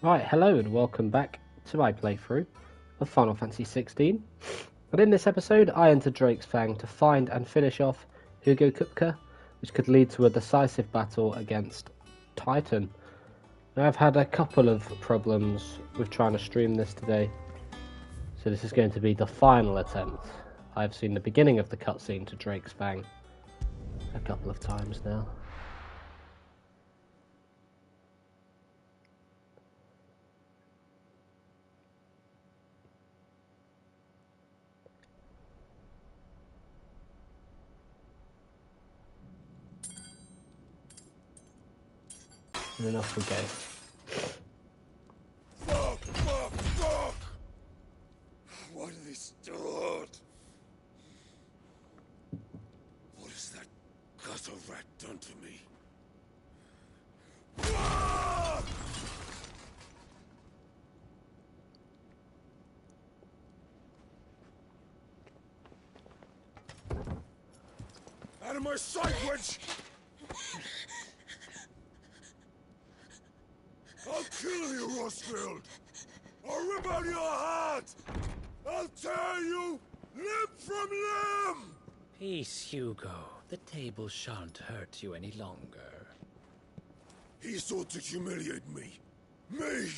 Right, hello and welcome back to my playthrough of Final Fantasy XVI. And in this episode, I enter Drake's Fang to find and finish off Hugo Kupka, which could lead to a decisive battle against Titan. Now, I've had a couple of problems with trying to stream this today, so this is going to be the final attempt. I've seen the beginning of the cutscene to Drake's Fang a couple of times now. And then off we go. Fuck! Why do they start? What has that gutter rat done to me? Fuck! Out of my sight, wench! I'll kill you, Rosfield! I'll rip out your heart! I'll tear you limb from limb! Peace, Hugo. The table shan't hurt you any longer. He sought to humiliate me. Me!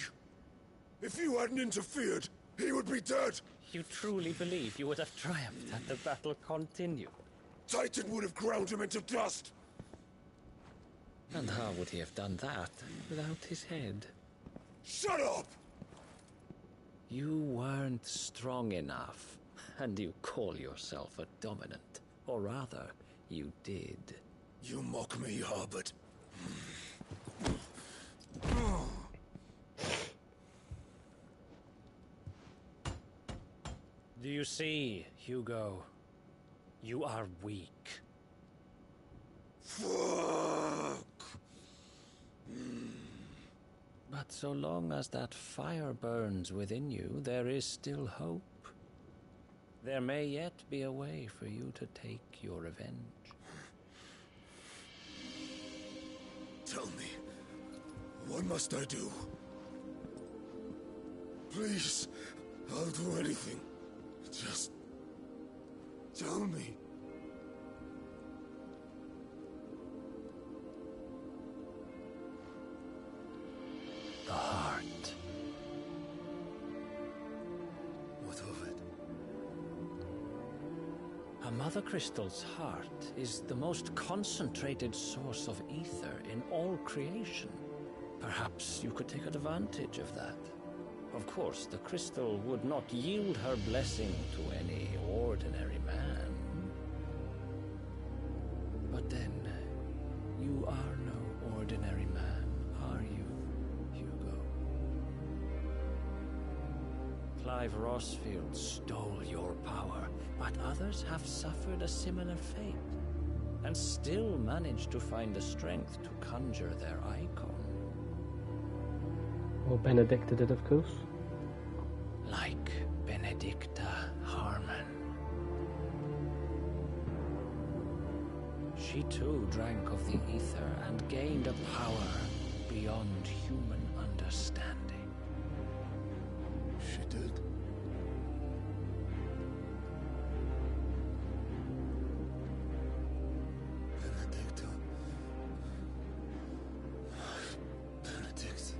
If you hadn't interfered, he would be dead! You truly believe you would have triumphed had the battle continued? Titan would have ground him into dust! And how would he have done that without his head? Shut up! You weren't strong enough, and you call yourself a dominant. Or rather, you did. You mock me, Harbert. Do you see, Hugo? You are weak. Fuck! But so long as that fire burns within you, there is still hope. There may yet be a way for you to take your revenge. Tell me, what must I do? Please, I'll do anything. Just tell me. The heart. What of it? A mother crystal's heart is the most concentrated source of ether in all creation. Perhaps you could take advantage of that. Of course, the crystal would not yield her blessing to any ordinary man. But then, you are no ordinary man, are you, Hugo? Clive Rosfield stole your power, but others have suffered a similar fate, and still managed to find the strength to conjure their icon. Or Benedicta did, of course. Like Benedicta Harmon. She too drank of the ether and gained a power beyond human understanding. She did. Benedicta. Benedict.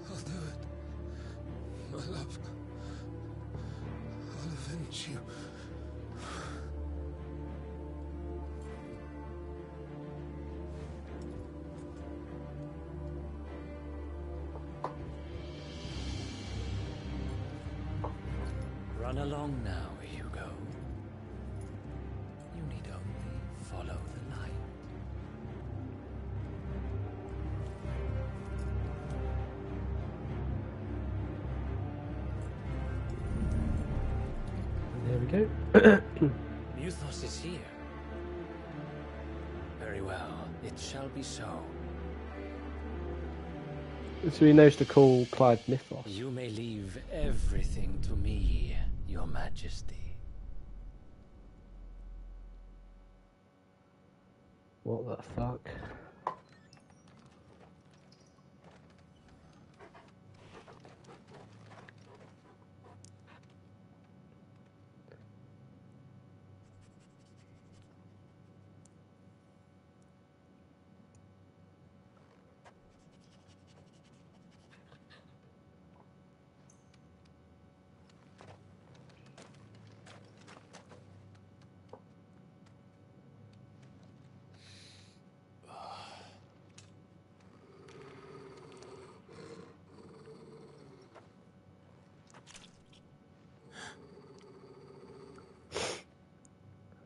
I'll do it. My love. I'll avenge you. Run along now, Hugo. You need only follow the light. And there we go. Muthos is here. Very well, it shall be so. So he knows to call Clive Mythos. You may leave everything to me, Your Majesty. What the fuck?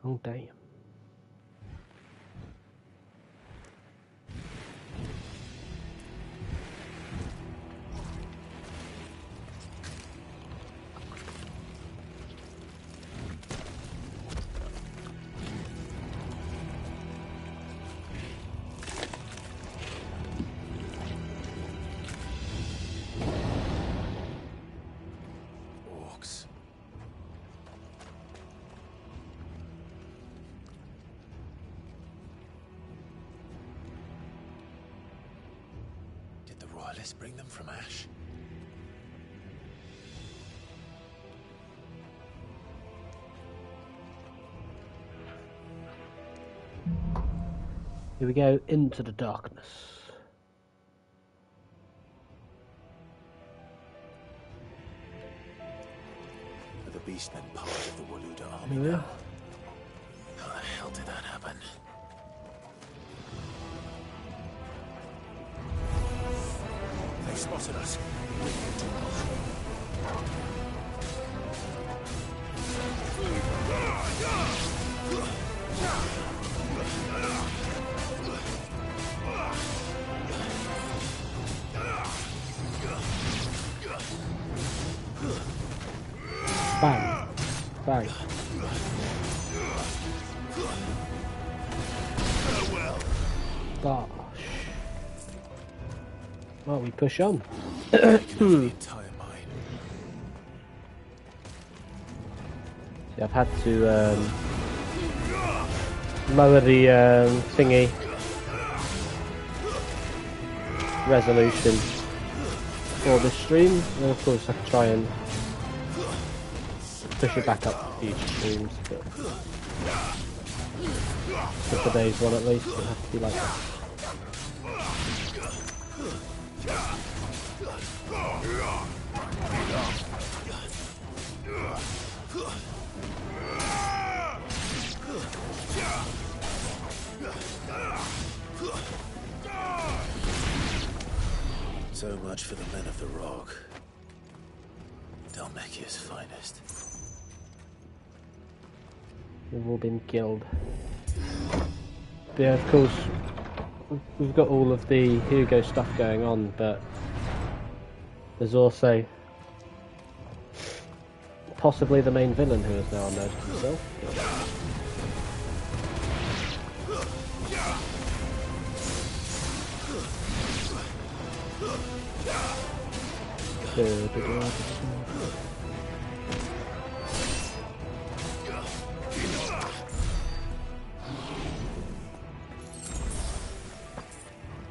Oh damn. Orcs. Did the royalists bring them from Ash? Here we go, into the darkness. Are the beastmen part of the Waluda army Yeah. now? How the hell did that happen? They spotted us. Bang. Bang. Gosh. Well, we push on. The entire mine. See, I've had to lower the thingy resolution for this stream, and of course I can try and push it back up for future streams, but for today's one at least, it'll have to be like that. So much for the men of the rock. Dalmekia's finest. They've all been killed. But yeah, of course, we've got all of the Hugo stuff going on, but there's also possibly the main villain who has now emerged himself.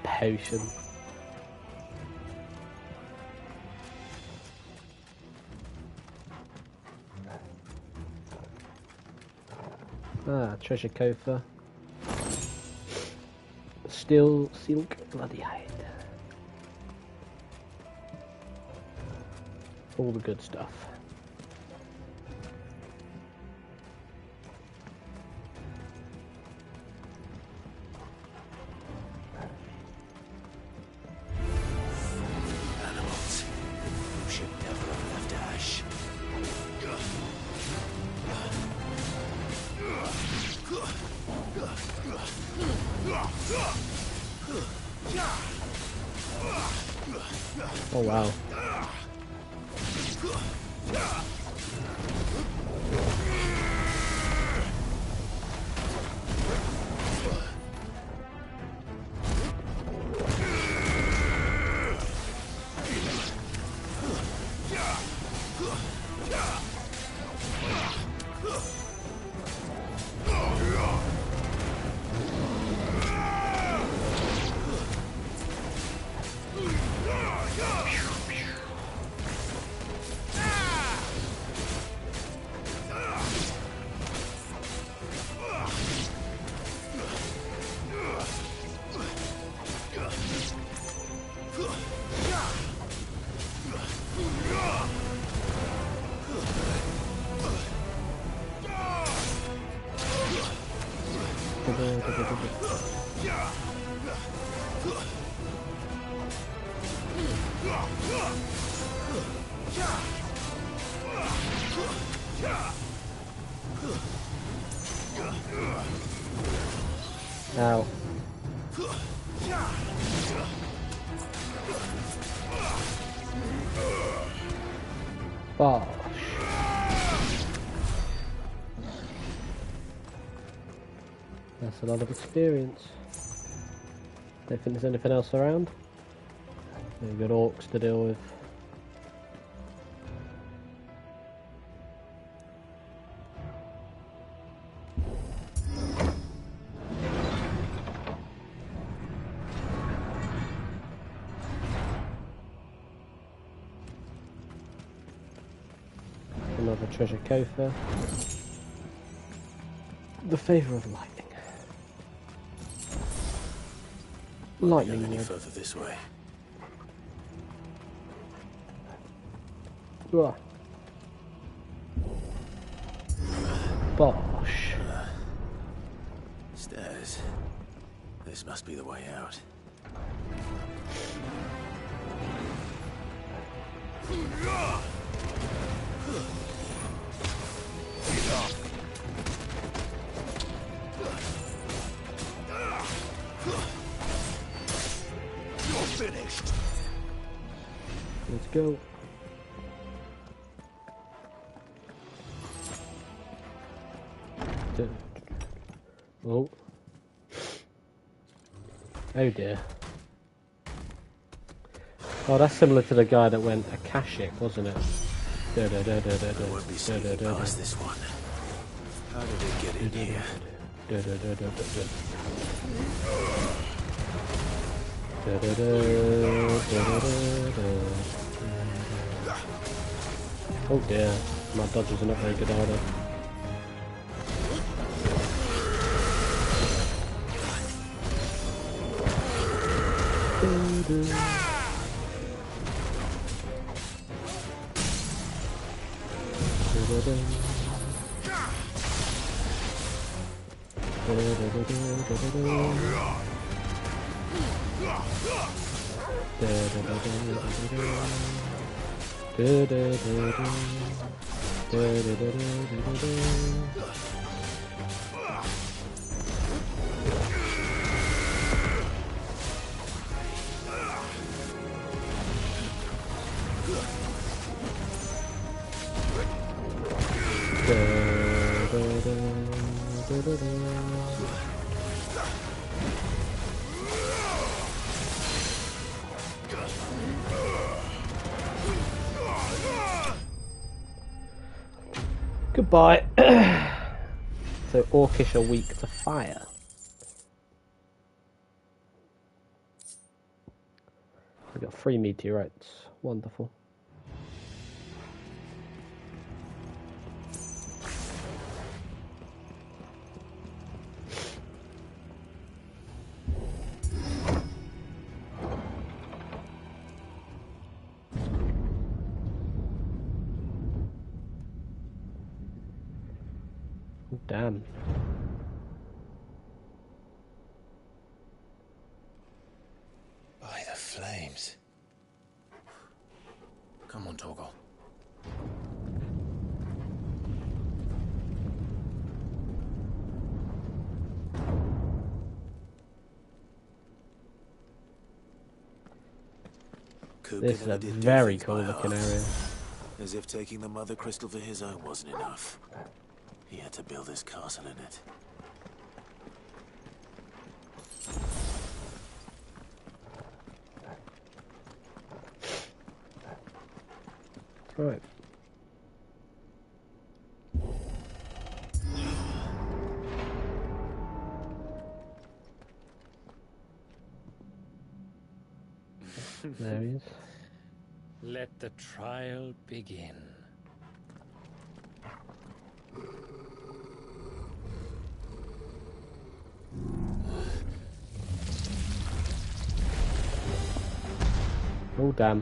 Potion. Ah, treasure coffer. Steel silk bloody hide. All the good stuff. Animals. You should never have left Ash. Oh wow. Ow. Bosh. That's a lot of experience. Don't think there's anything else around. We've got orcs to deal with. Another treasure coffer. The favour of lightning. Lightning Any wood. further this way? Ugh. Bosh. Stairs. This must be the way out. You're finished. Let's go. Oh. Oh dear. Oh, that's similar to the guy that went Akashic, wasn't it? I won't be sneaking past this one. How did it get in here? Oh dear, my dodges are not very good either. Goodbye. So Orcish are weak to fire. We've got 3 meteorites. Wonderful. Damn. By the flames. Come on, Torgal. This is a very cool looking area. As if taking the mother crystal for his own wasn't enough. He had to build his castle in it. Right. There he is. Let the trial begin. Oh damn.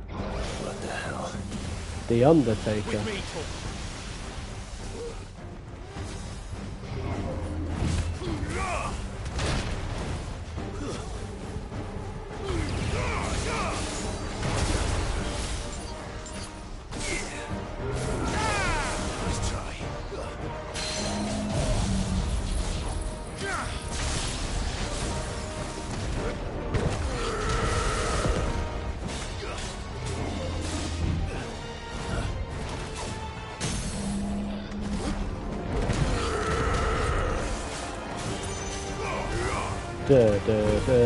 What the hell? The Undertaker. Da, da, da,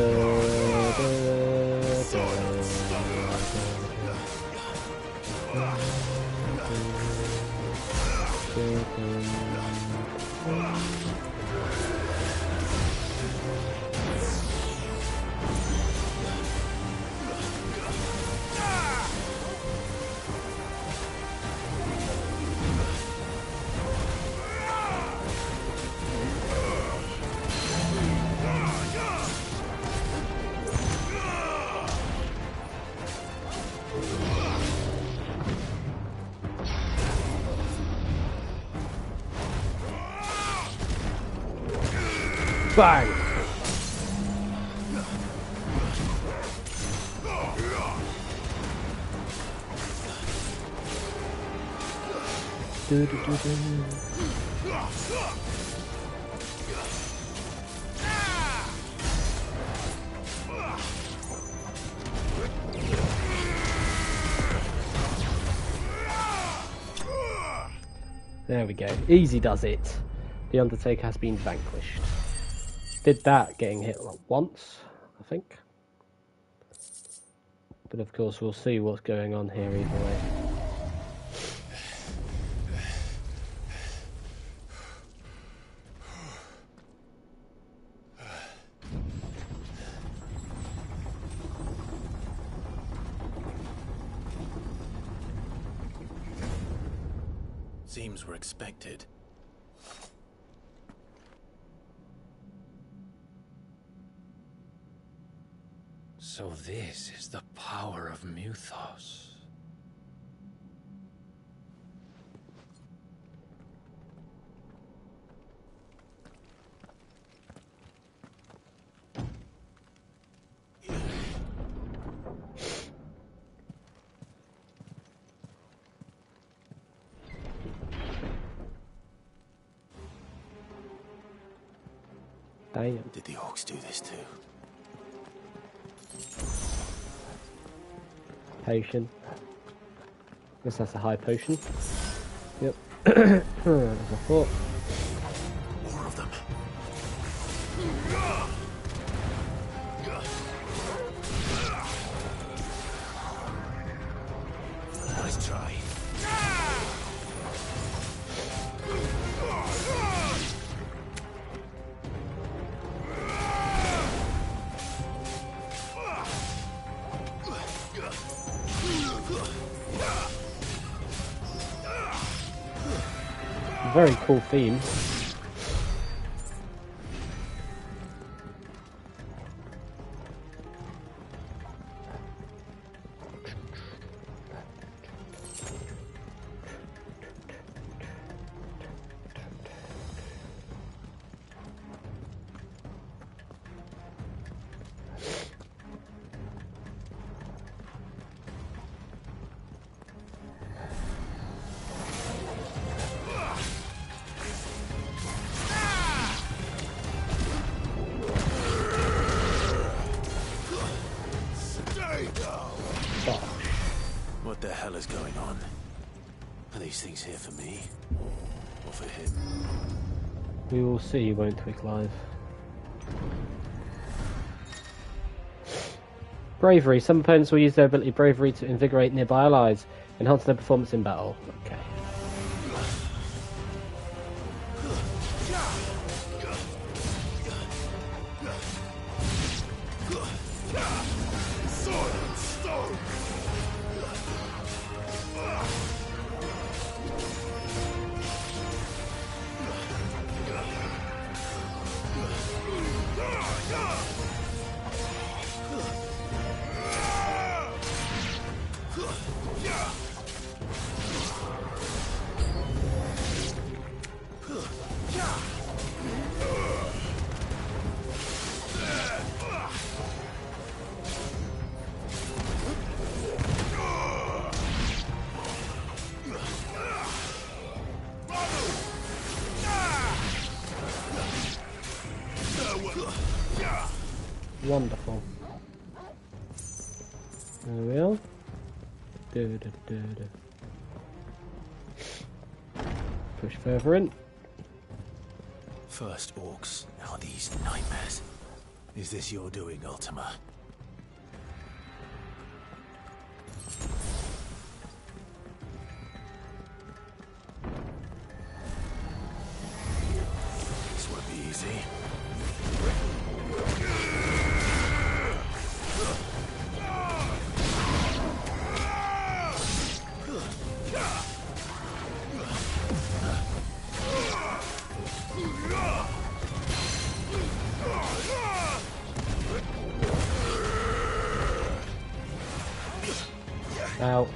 Bang! Do, do, do, do. There we go. Easy does it. The Undertaker has been vanquished. Did that getting hit once, I think. But of course we'll see what's going on here either way. Seems we're expected. So this is the power of Mythos. Damn. Did the orcs do this too? Potion. Guess that's a high potion. Yep. As I thought. More of them. Nice try. Very cool theme. What the hell is going on? Are these things here for me? Or for him? We will see, won't we, Clive? Bravery. Some opponents will use their ability Bravery to invigorate nearby allies, enhance their performance in battle. Okay. Wonderful. There we are. Push further in. First orcs, now these nightmares. Is this your doing, Ultima? This won't be easy. Ow.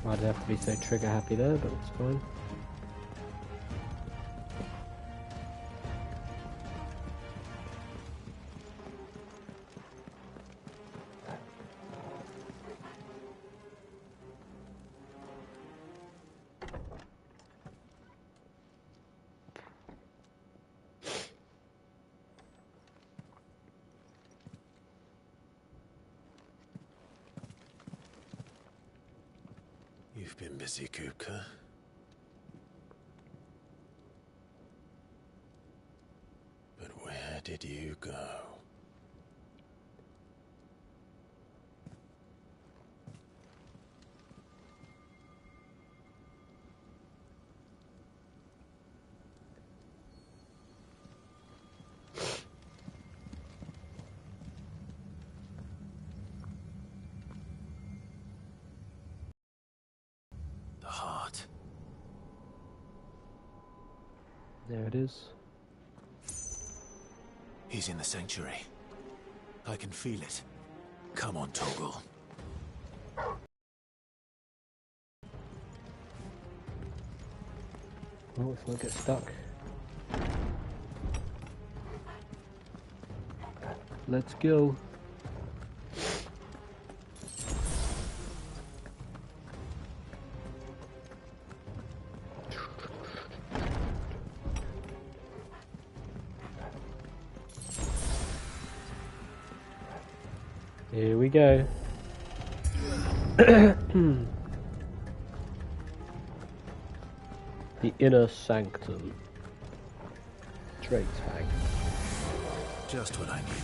I'd have to be so trigger happy there, but it's fine. You've been busy, Kupka. But where did you go? The heart. There it is. He's in the sanctuary. I can feel it. Come on, Toggle. Oh, if I get stuck. Let's go. Here we go. The inner sanctum. Drake's Fang. Just what I needed.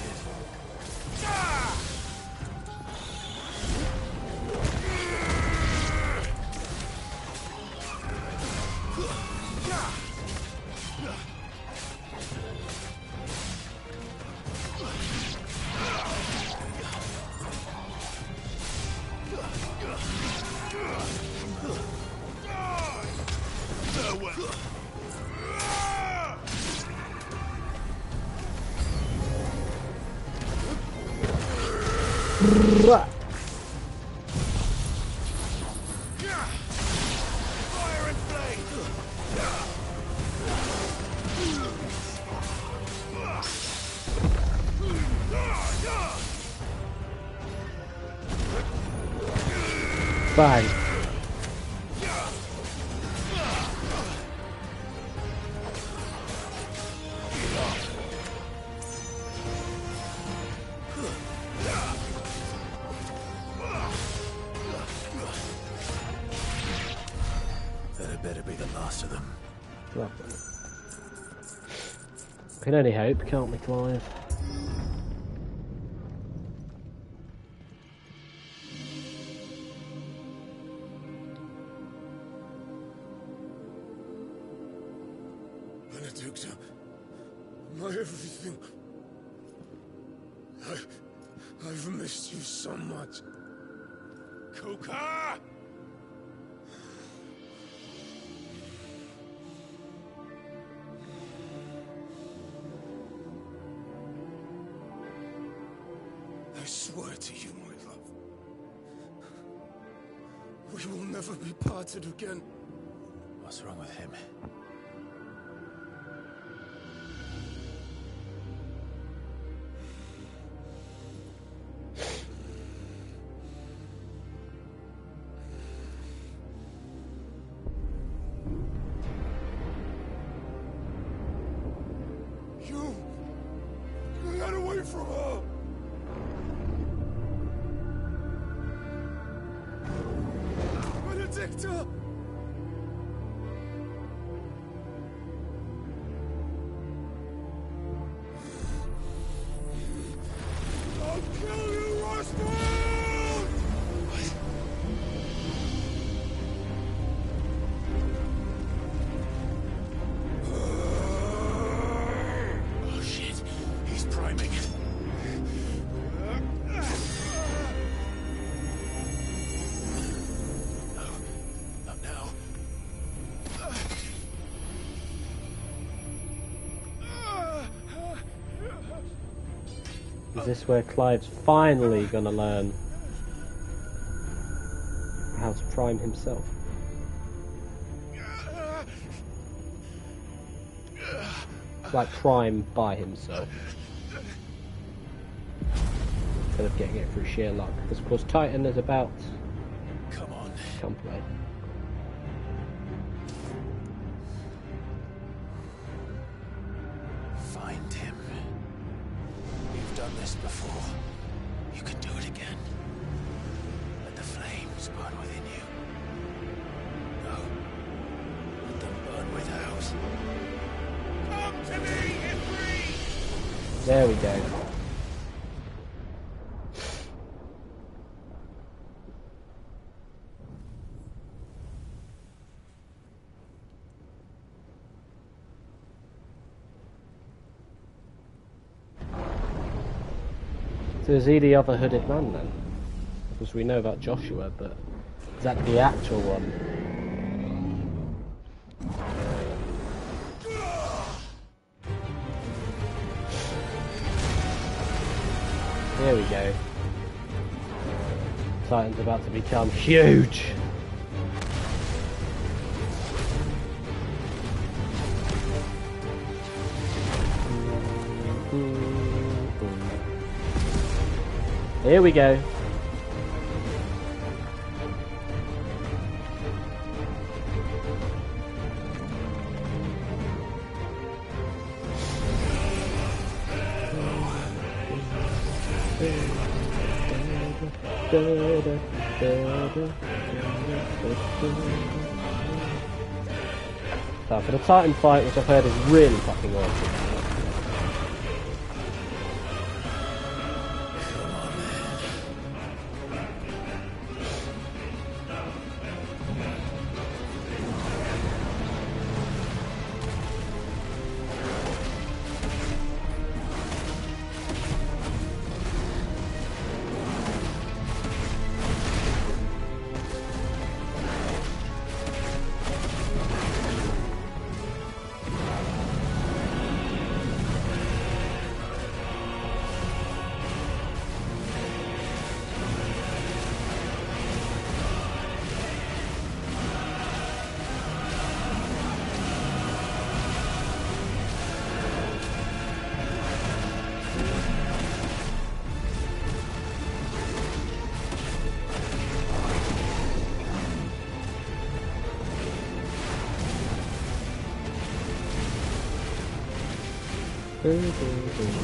Bang. That better be the last of them. Lovely. Can only hope, can't we, Clive? Benedicta, my everything. I've missed you so much. Kupka! to you, my love. We will never be parted again. What's wrong with him? You got away from her. Benedicta! I'll kill you, Roswell! Oh shit, he's priming. No, not now. Is this where Clive's finally gonna learn how to prime himself? Like prime by himself. Instead of getting it through sheer luck. Because of course Titan is about Come on. gunplay. Find him. You've done this before. You can do it again. Let the flames burn within you. No. Let them burn without. Come to me, Ifrit! There we go. So is he the other hooded man then? Because we know about Joshua, but is that the actual one? There we go. Titan's about to become huge! Here we go. So for the Titan fight, which I've heard is really fucking awesome. Bring it on, Titan.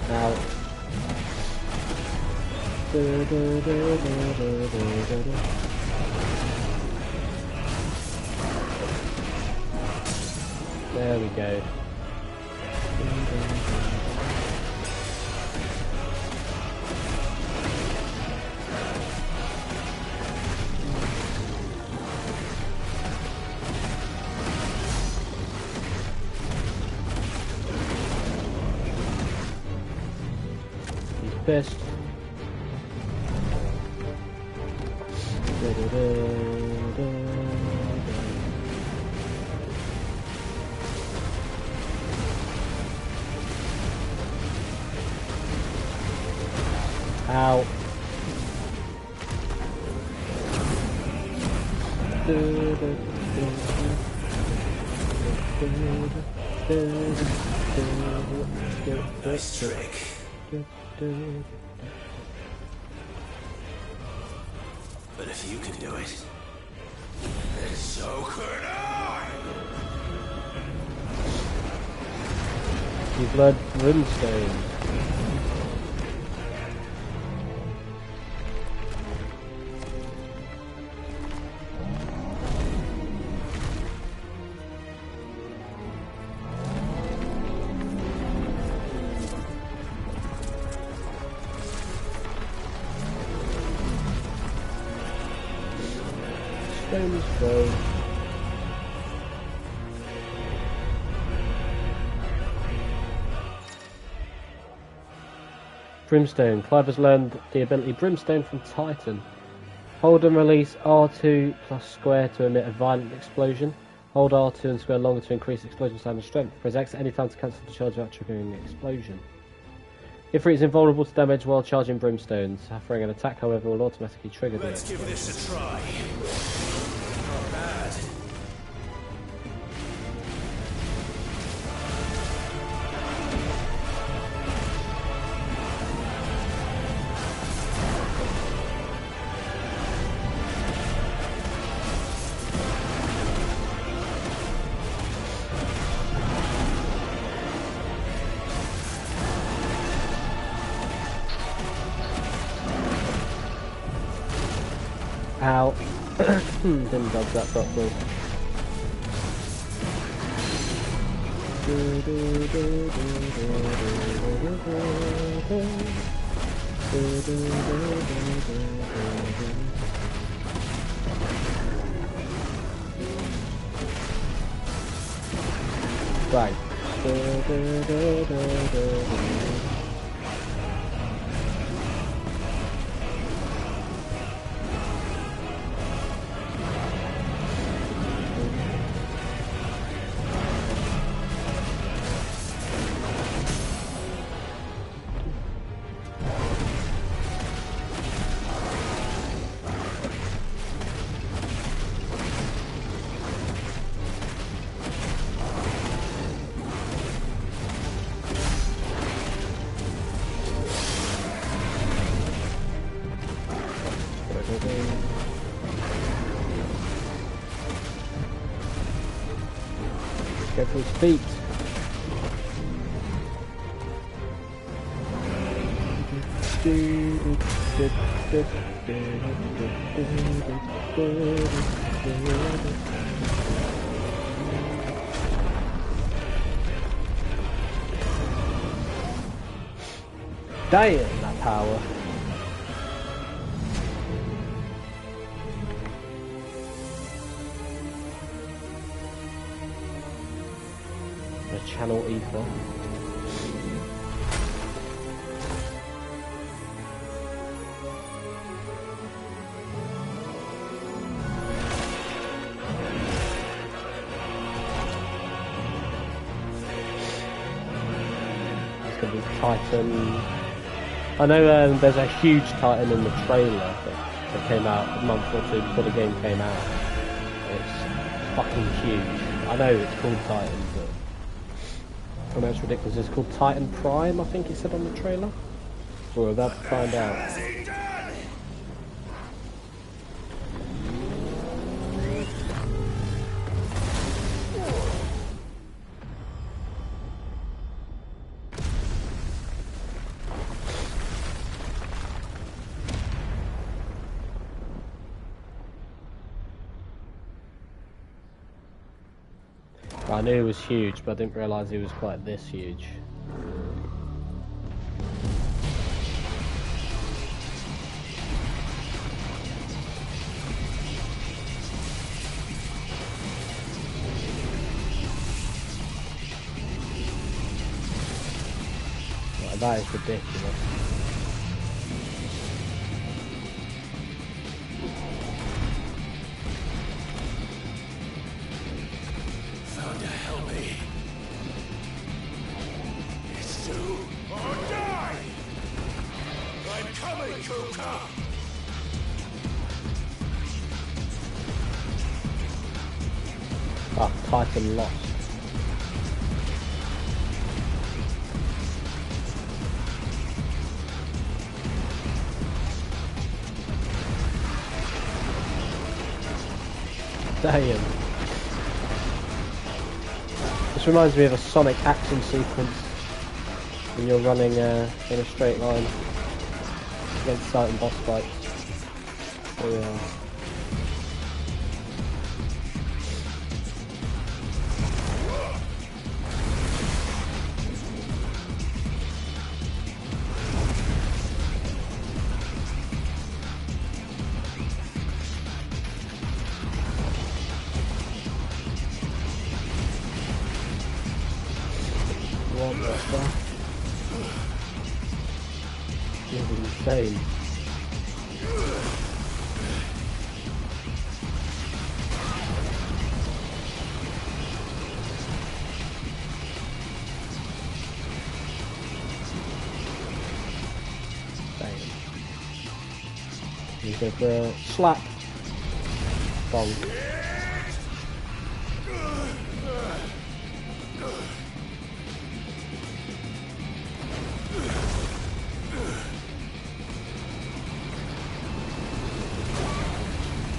Now, There we go. He's pissed. Ow. Nice trick. But if you can do it, then so could I! You've learned Brimstone. Stone's throw. Brimstone. Clive has learned the ability Brimstone from Titan. Hold and release R2 plus square to emit a violent explosion. Hold R2 and square longer to increase explosion sound and strength. Press X at any time to cancel the charge without triggering the explosion. Ifrit is invulnerable to damage while charging Brimstones. Throwing an attack, however, will automatically trigger the Let's give this a try. Not bad. Ow. Didn't dodge that properly. Right. Go for his feet. Damn, that power. The channel ether. It's gonna be Titan. I know there's a huge Titan in the trailer that came out a month or two before the game came out. It's fucking huge. I know it's called Titan, but I know it's ridiculous. It's called Titan Prime, I think it said on the trailer. So we're about to find out. I knew he was huge, but I didn't realise he was quite this huge. Right, that is ridiculous. Ah, Titan lost. Damn. This reminds me of a Sonic action sequence when you're running in a straight line against Titan boss fights. So, yeah. What the fuck? This is insane. Damn. You go for a slap. Fang.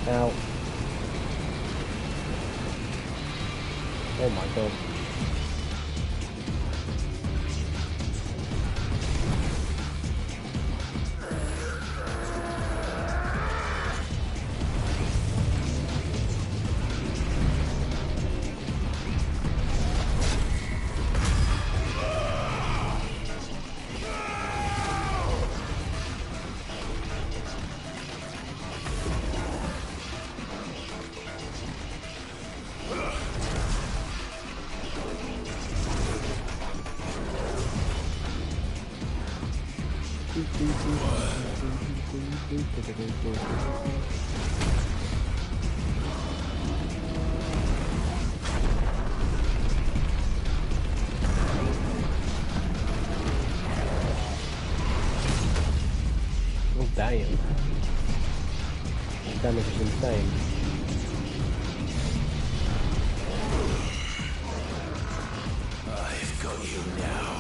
Ow. Oh my god. Oh damn. The damage is insane. I've got you now.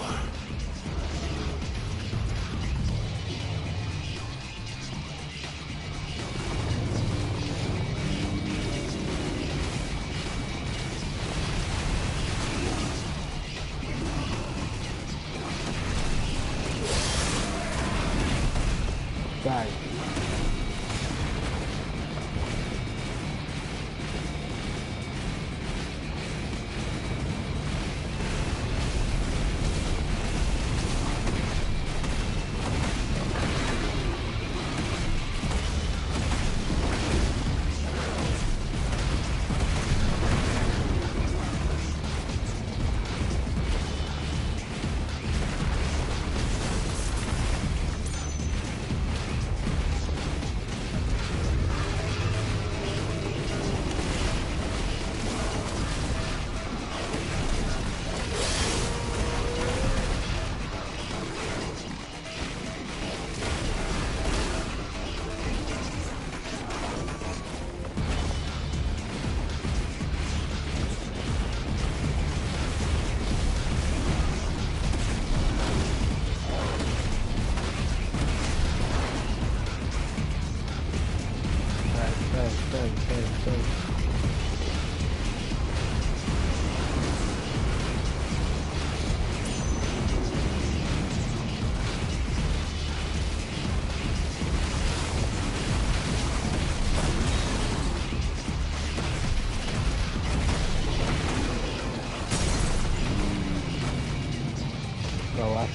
Right.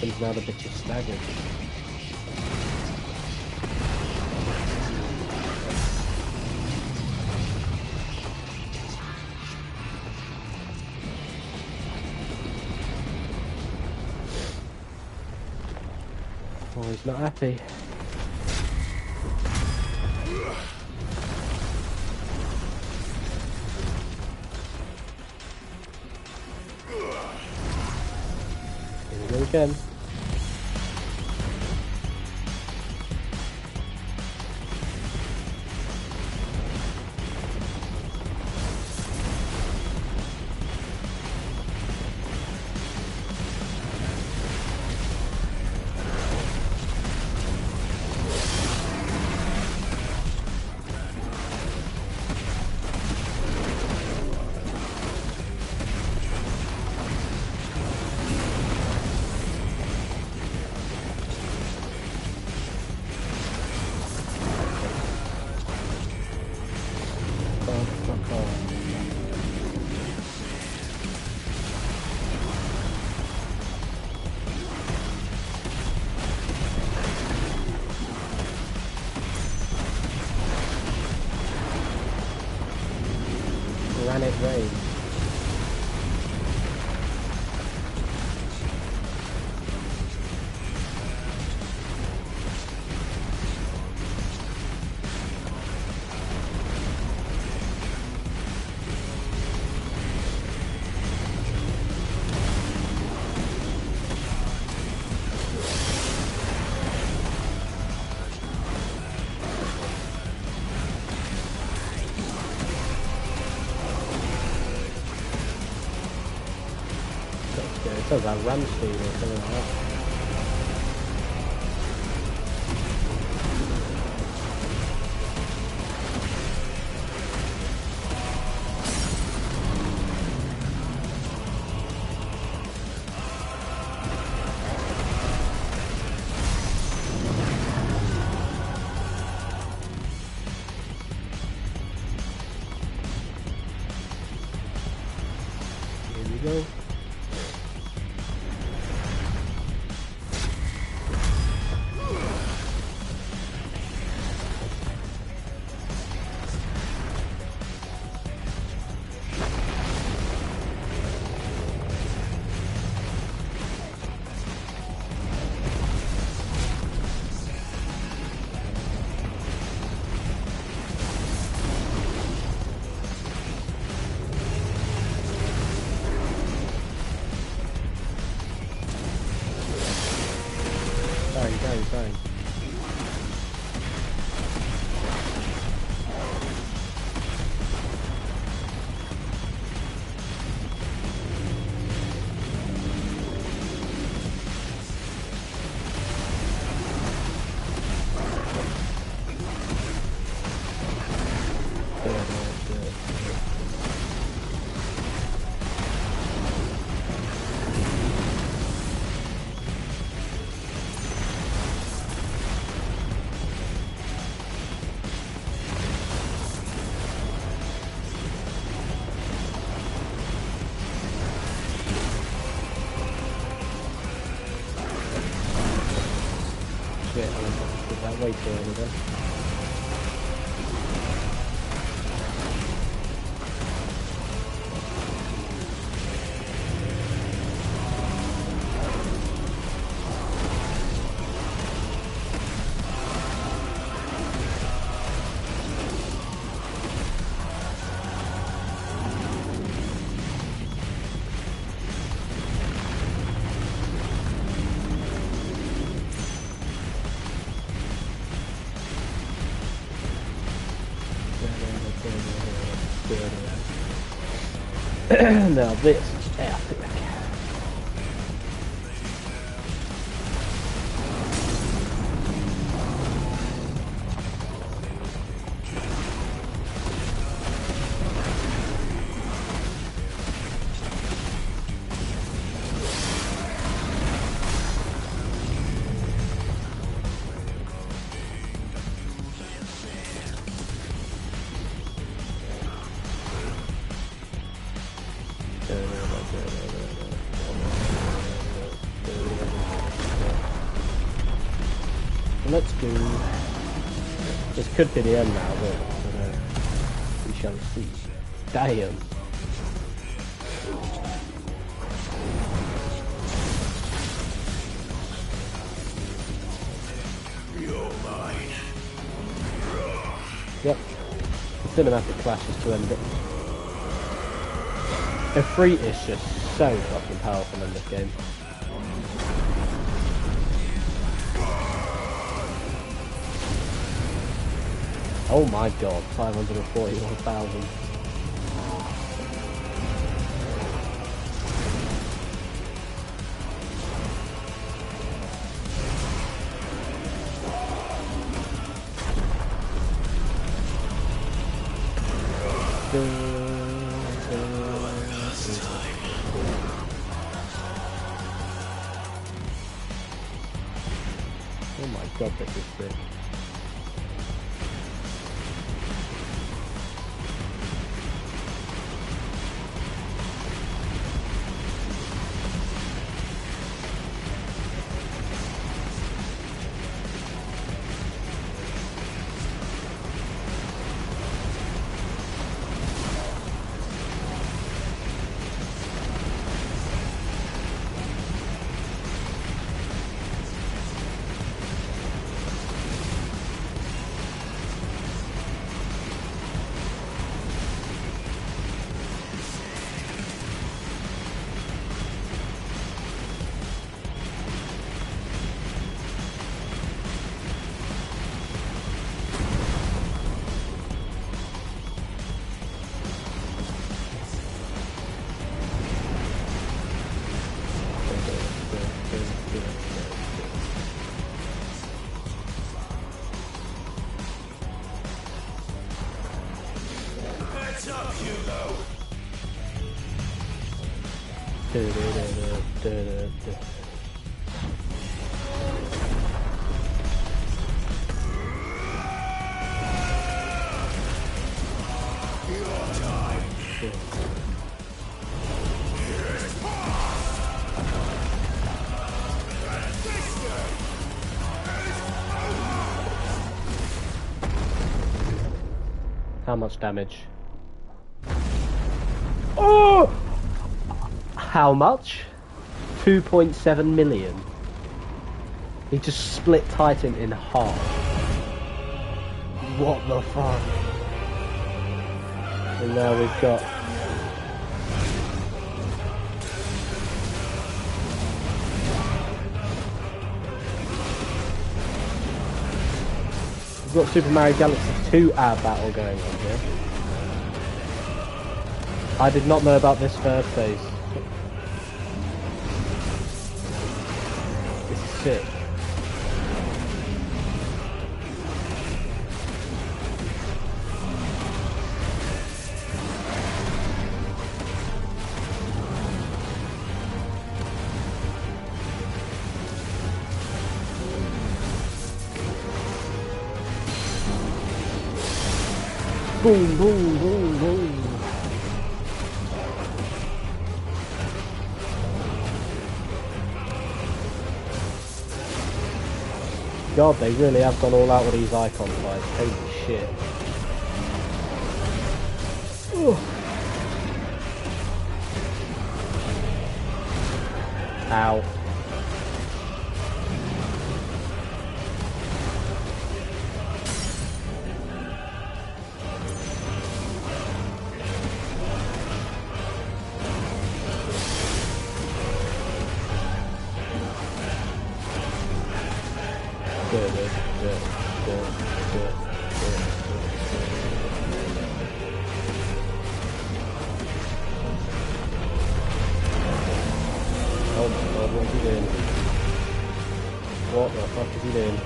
happens now the bitch is staggered. Oh, he's not happy. Here we go again. Granite Rain. It says that ram speed or something like that. Here we go. Sorry. Shit, I did that way too early then. Now this is epic. This could be the end now, but I don't know. We shall see. Damn. You're mine. Yep. Cinematic clashes to end it. Ifrit is just so fucking powerful in this game. Oh my god, 541,000. Oh my god, this is sick. Heads up, Hugo! Your time. How much damage? Oh! How much? 2.7 million. He just split Titan in half. What the fuck? And now we've got... We've got Super Mario Galaxy 2 ad battle going on here. I did not know about this first phase. This is sick. Boom, boom, boom, boom. God, they really have gone all out with these icon fights. Holy shit. Ooh. Ow. Oh my god, what is he doing? What the fuck is he doing?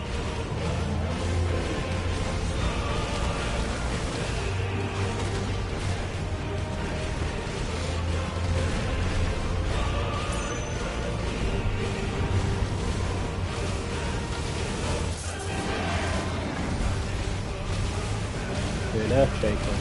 Doing earth shaking.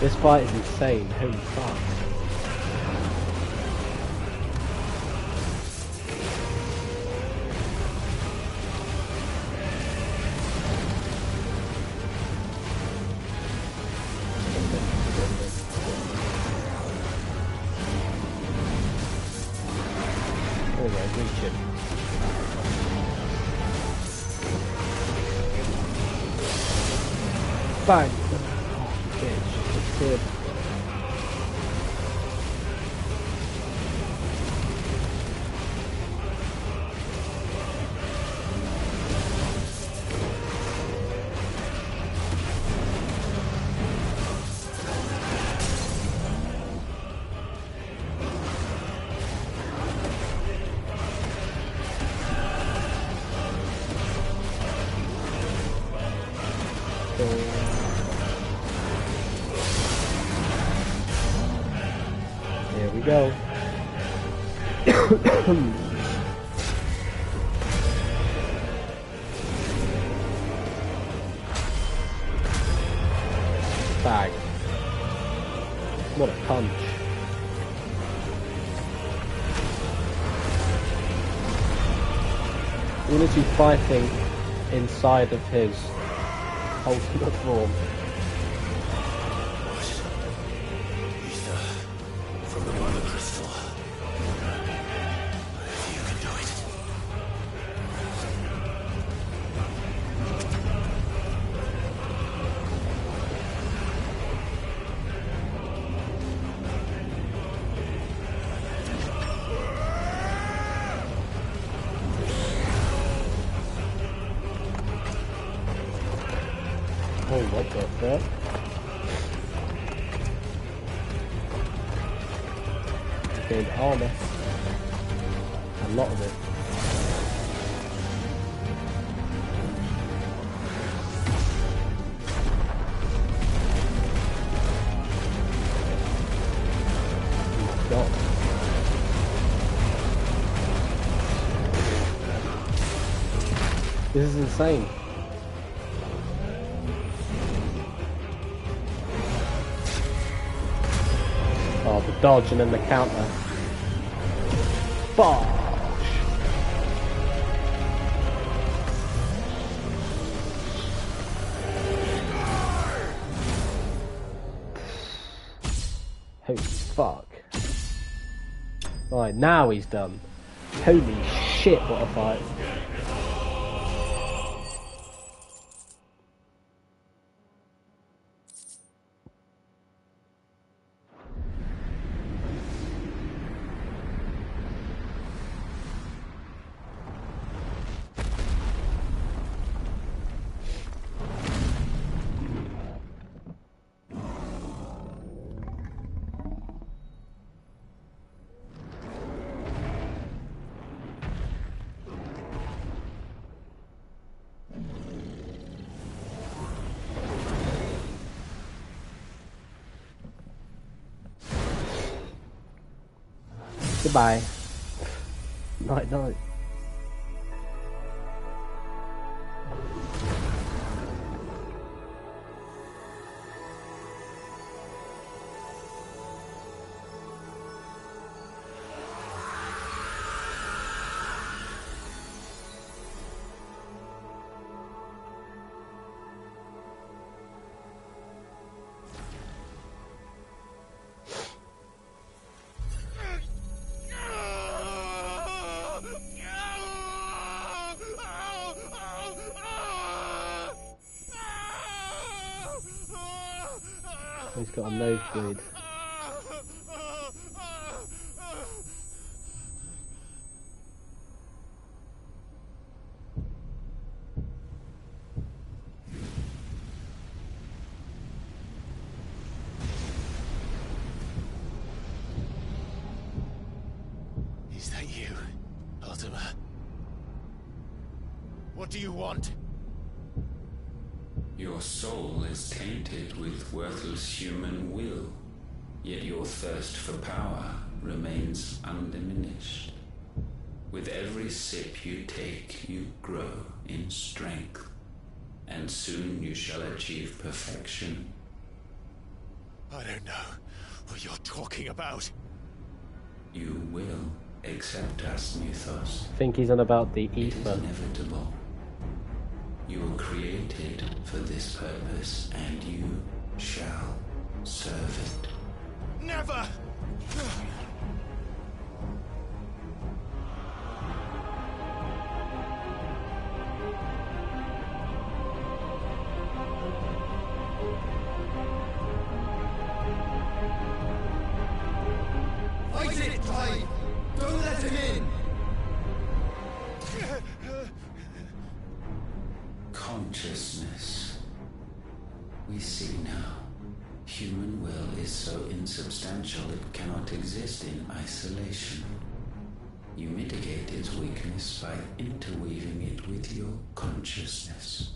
This fight is insane, holy fuck. There we go, reach it. Bang! Oh, bitch, it's good. Here we go. Bag. What a punch. We're literally fighting inside of his ultimate form. Ether from the mother crystal. You can do it. Oh, what the fuck? Gained armor. A lot of it. God. This is insane. Oh, the dodge and then the counter. Bosh! Holy fuck. Right, now he's done. Holy shit, what a fight. Goodbye. Night night. He's got a nosebleed. Is that you, Ultima? What do you want? Your soul is tainted with worthless human will, yet your thirst for power remains undiminished. With every sip you take, you grow in strength, and soon you shall achieve perfection. I don't know what you're talking about. You will accept us, Mythos. I think he's on about the It is ether. inevitable. You were created for this purpose, and you shall serve it. Never! Fight it, Clive! Don't let him in! Consciousness. We see now. Human will is so insubstantial it cannot exist in isolation. You mitigate its weakness by interweaving it with your consciousness.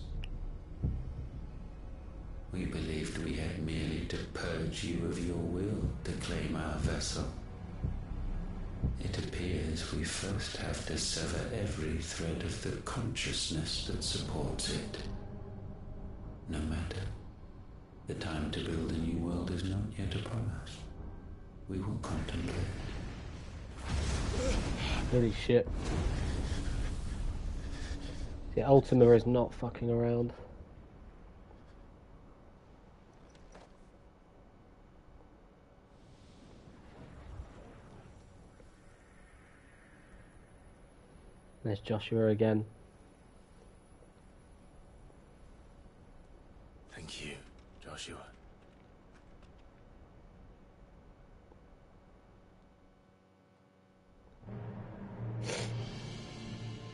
We believed we had merely to purge you of your will to claim our vessel. It appears we first have to sever every thread of the consciousness that supports it. No matter. The time to build a new world is not yet upon us. We will contemplate. Holy shit. The Ultima is not fucking around. There's Joshua again. Thank you, Joshua.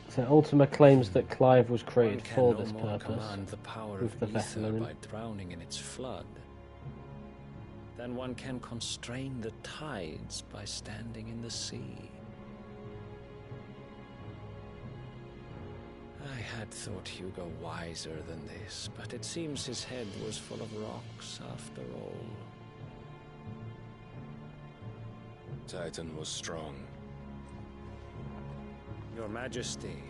So Ultima claims that Clive was One created can for no this more purpose, command the power with of the vessel ether in by it. drowning in its flood. Then one can constrain the tides by standing in the sea. I had thought Hugo wiser than this, but it seems his head was full of rocks after all. Titan was strong. Your Majesty,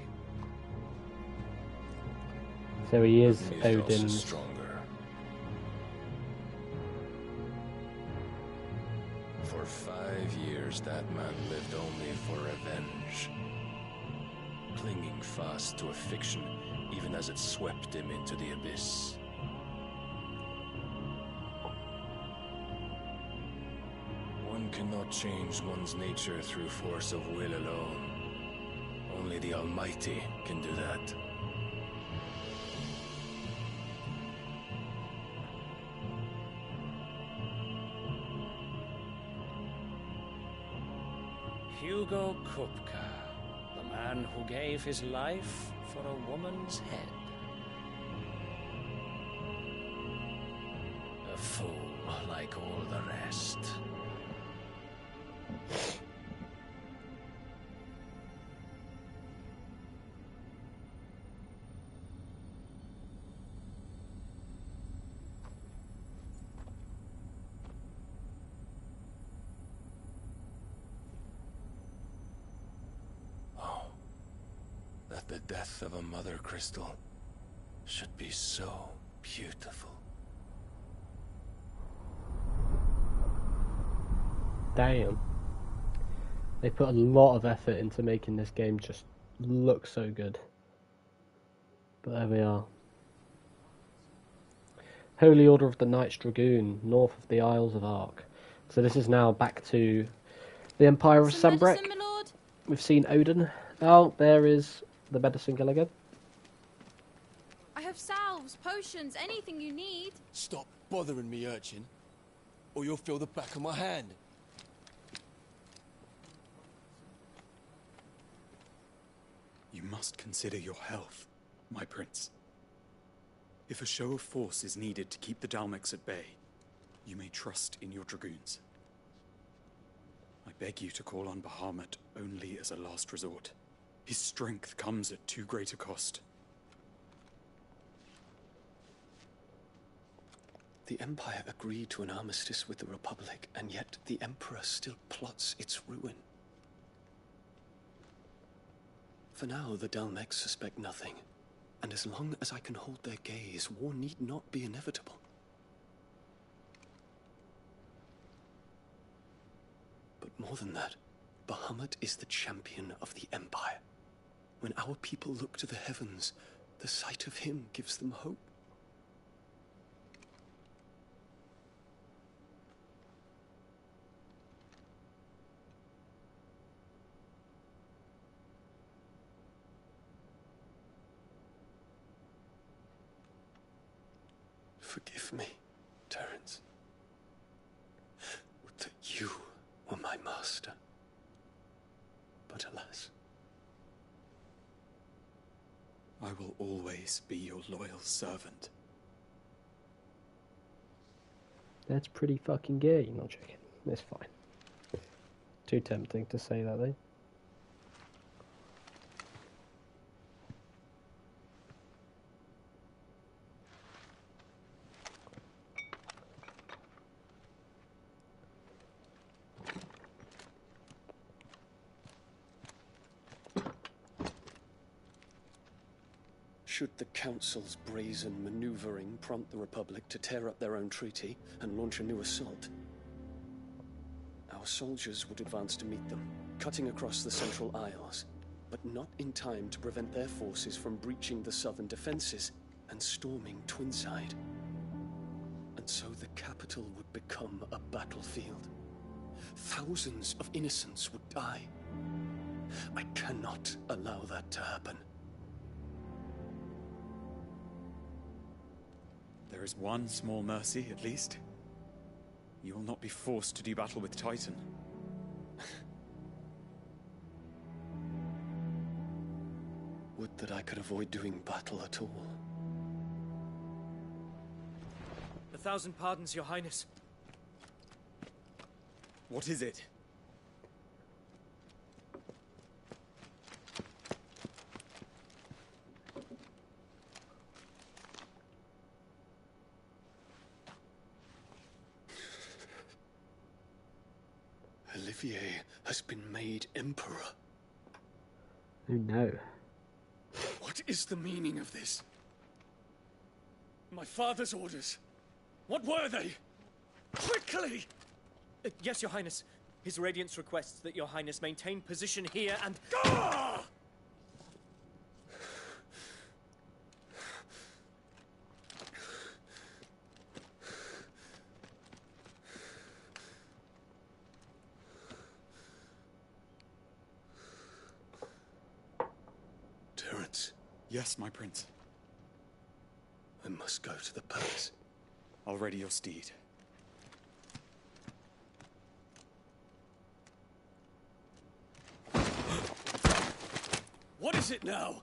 So he is Mythos Odin's. stronger. For 5 years, that man lived only for revenge. Clinging fast to a fiction, even as it swept him into the abyss. One cannot change one's nature through force of will alone. Only the Almighty can do that. Hugo Kupka, the man who gave his life for a woman's head. A fool like all the rest. That the death of a mother crystal should be so beautiful. Damn. They put a lot of effort into making this game just look so good. But there we are. Holy Order of the Knights Dragoon, north of the Isles of Ark. So this is now back to the Empire of Some Sanbreque. medicine, my lord? We've seen Odin. Oh, there is the medicine girl again. I have salves, potions, anything you need. Stop bothering me, urchin, or you'll feel the back of my hand. You must consider your health, my prince. If a show of force is needed to keep the Dalmex at bay, you may trust in your dragoons. I beg you to call on Bahamut only as a last resort. His strength comes at too great a cost. The Empire agreed to an armistice with the Republic, and yet the Emperor still plots its ruin. For now, the Dalmex suspect nothing, and as long as I can hold their gaze, war need not be inevitable. more than that. Bahamut is the champion of the Empire. When our people look to the heavens, the sight of him gives them hope. Forgive me, Terence. Would that you were my master. But alas. I will always be your loyal servant. That's pretty fucking gay. Not joking. It's fine. Too tempting to say that though. Should the Council's brazen maneuvering prompt the Republic to tear up their own treaty and launch a new assault, our soldiers would advance to meet them, cutting across the Central Isles, but not in time to prevent their forces from breaching the southern defenses and storming Twinside. And so the capital would become a battlefield. Thousands of innocents would die. I cannot allow that to happen. There is one small mercy, at least. You will not be forced to do battle with Titan. Would that I could avoid doing battle at all. 1,000 pardons, Your Highness. What is it? Olivier has been made Emperor. Oh no. What is the meaning of this? My father's orders. What were they? Quickly! Yes, Your Highness. His Radiance requests that Your Highness maintain position here and... Ah! Terence. Yes, my prince. I must go to the palace. I'll ready your steed. What is it now?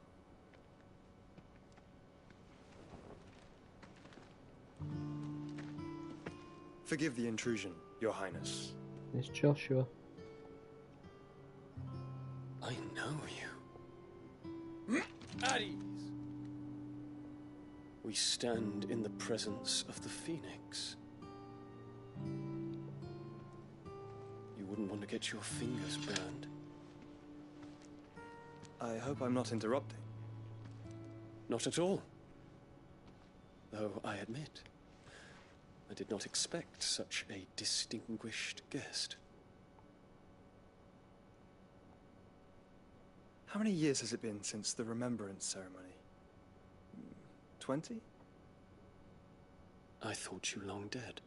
Forgive the intrusion, Your Highness. It's Joshua. I know you. At ease. We stand in the presence of the Phoenix. You wouldn't want to get your fingers burned. I hope I'm not interrupting. Not at all. Though I admit, I did not expect such a distinguished guest. How many years has it been since the Remembrance ceremony? 20? I thought you long dead.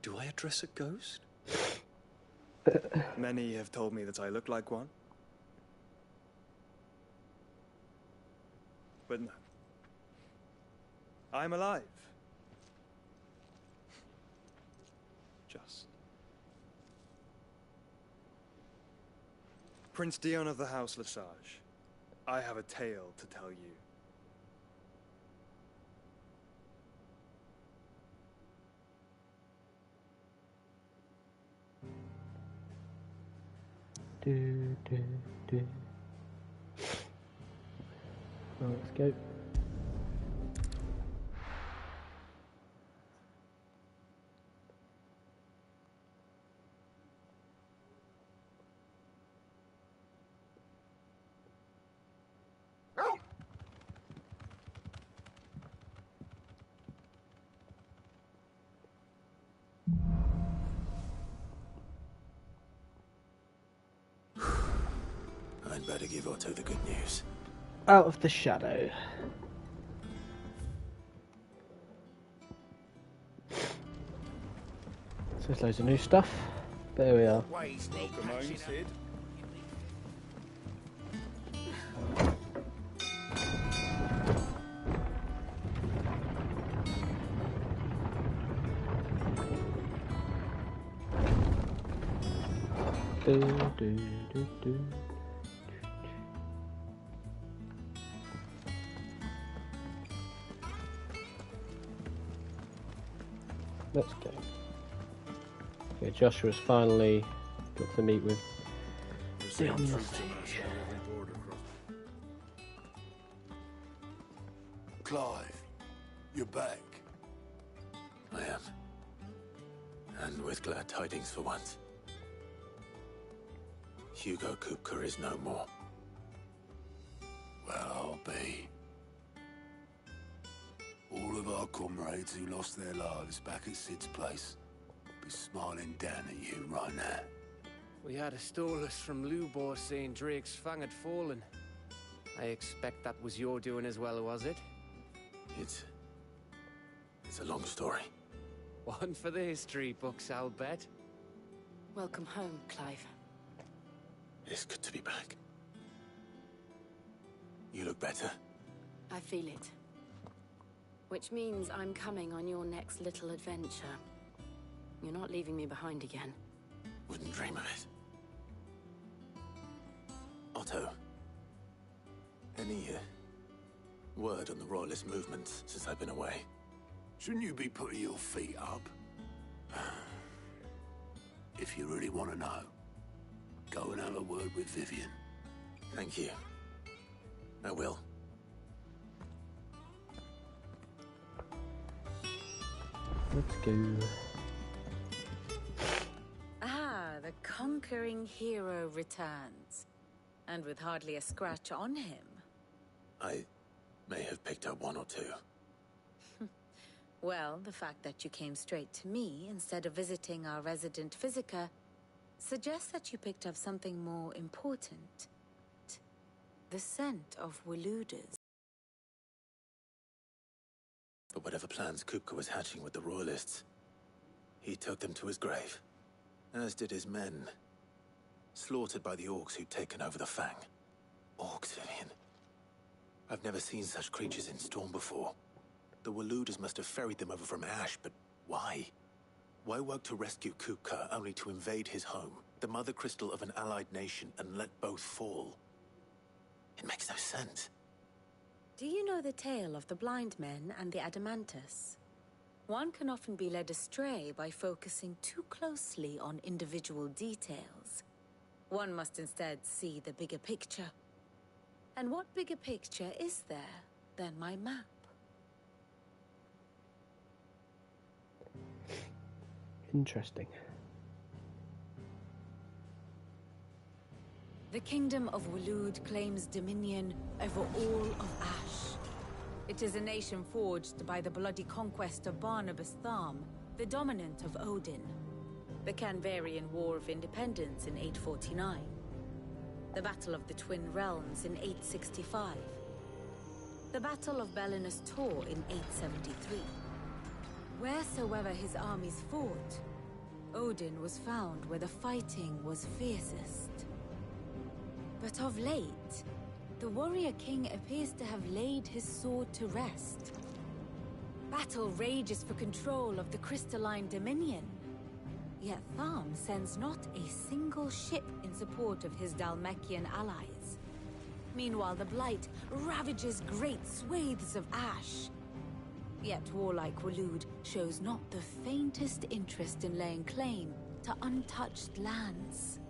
Do I address a ghost? Many have told me that I look like one. But no. I'm alive. Just. Prince Dion of the House Lesage, I have a tale to tell you. Do. Well, let's go. I'd better give Otto the good news. Out of the shadow. So there's loads of new stuff. There we are. Welcome home, Sid. Do. Let's go. Okay, Joshua's finally got to meet with the Omnissiah. Clive, you're back. I am. And with glad tidings for once. Hugo Kupka is no more. Well, I'll be. All of our comrades who lost their lives back at Sid's place be smiling down at you right now. We had a stolus from Lubor saying Drake's Fang had fallen. I expect that was your doing as well, was it? It's a long story. One for the history books, I'll bet. Welcome home, Clive. It's good to be back. You look better. I feel it. Which means I'm coming on your next little adventure. You're not leaving me behind again. Wouldn't dream of it. Otto, any word on the Royalist movement since I've been away? Shouldn't you be putting your feet up? If you really want to know, go and have a word with Vivian. Thank you. I will. Let's go. Ah, the conquering hero returns. And with hardly a scratch on him. I may have picked up one or two. Well, the fact that you came straight to me instead of visiting our resident physiker suggests that you picked up something more important. The scent of Waludas. But whatever plans Kupka was hatching with the Royalists, he took them to his grave. As did his men. Slaughtered by the orcs who'd taken over the Fang. Orcs, Vivian. I've never seen such creatures in Storm before. The Waludas must have ferried them over from Ash, but why? Why work to rescue Kupka only to invade his home, the mother crystal of an allied nation, and let both fall? It makes no sense. Do you know the tale of the blind men and the Adamantus? One can often be led astray by focusing too closely on individual details. One must instead see the bigger picture. And what bigger picture is there than my map? Interesting. The Kingdom of Waloed claims dominion over all of Ash. It is a nation forged by the bloody conquest of Barnabas Tharm, the dominant of Odin. The Canvarian War of Independence in 849. The Battle of the Twin Realms in 865. The Battle of Belinus Tor in 873. Wheresoever his armies fought, Odin was found where the fighting was fiercest. But of late, the warrior king appears to have laid his sword to rest. Battle rages for control of the crystalline dominion. Yet Tharm sends not a single ship in support of his Dhalmekian allies. Meanwhile, the Blight ravages great swathes of Ash. Yet warlike Waloed shows not the faintest interest in laying claim to untouched lands.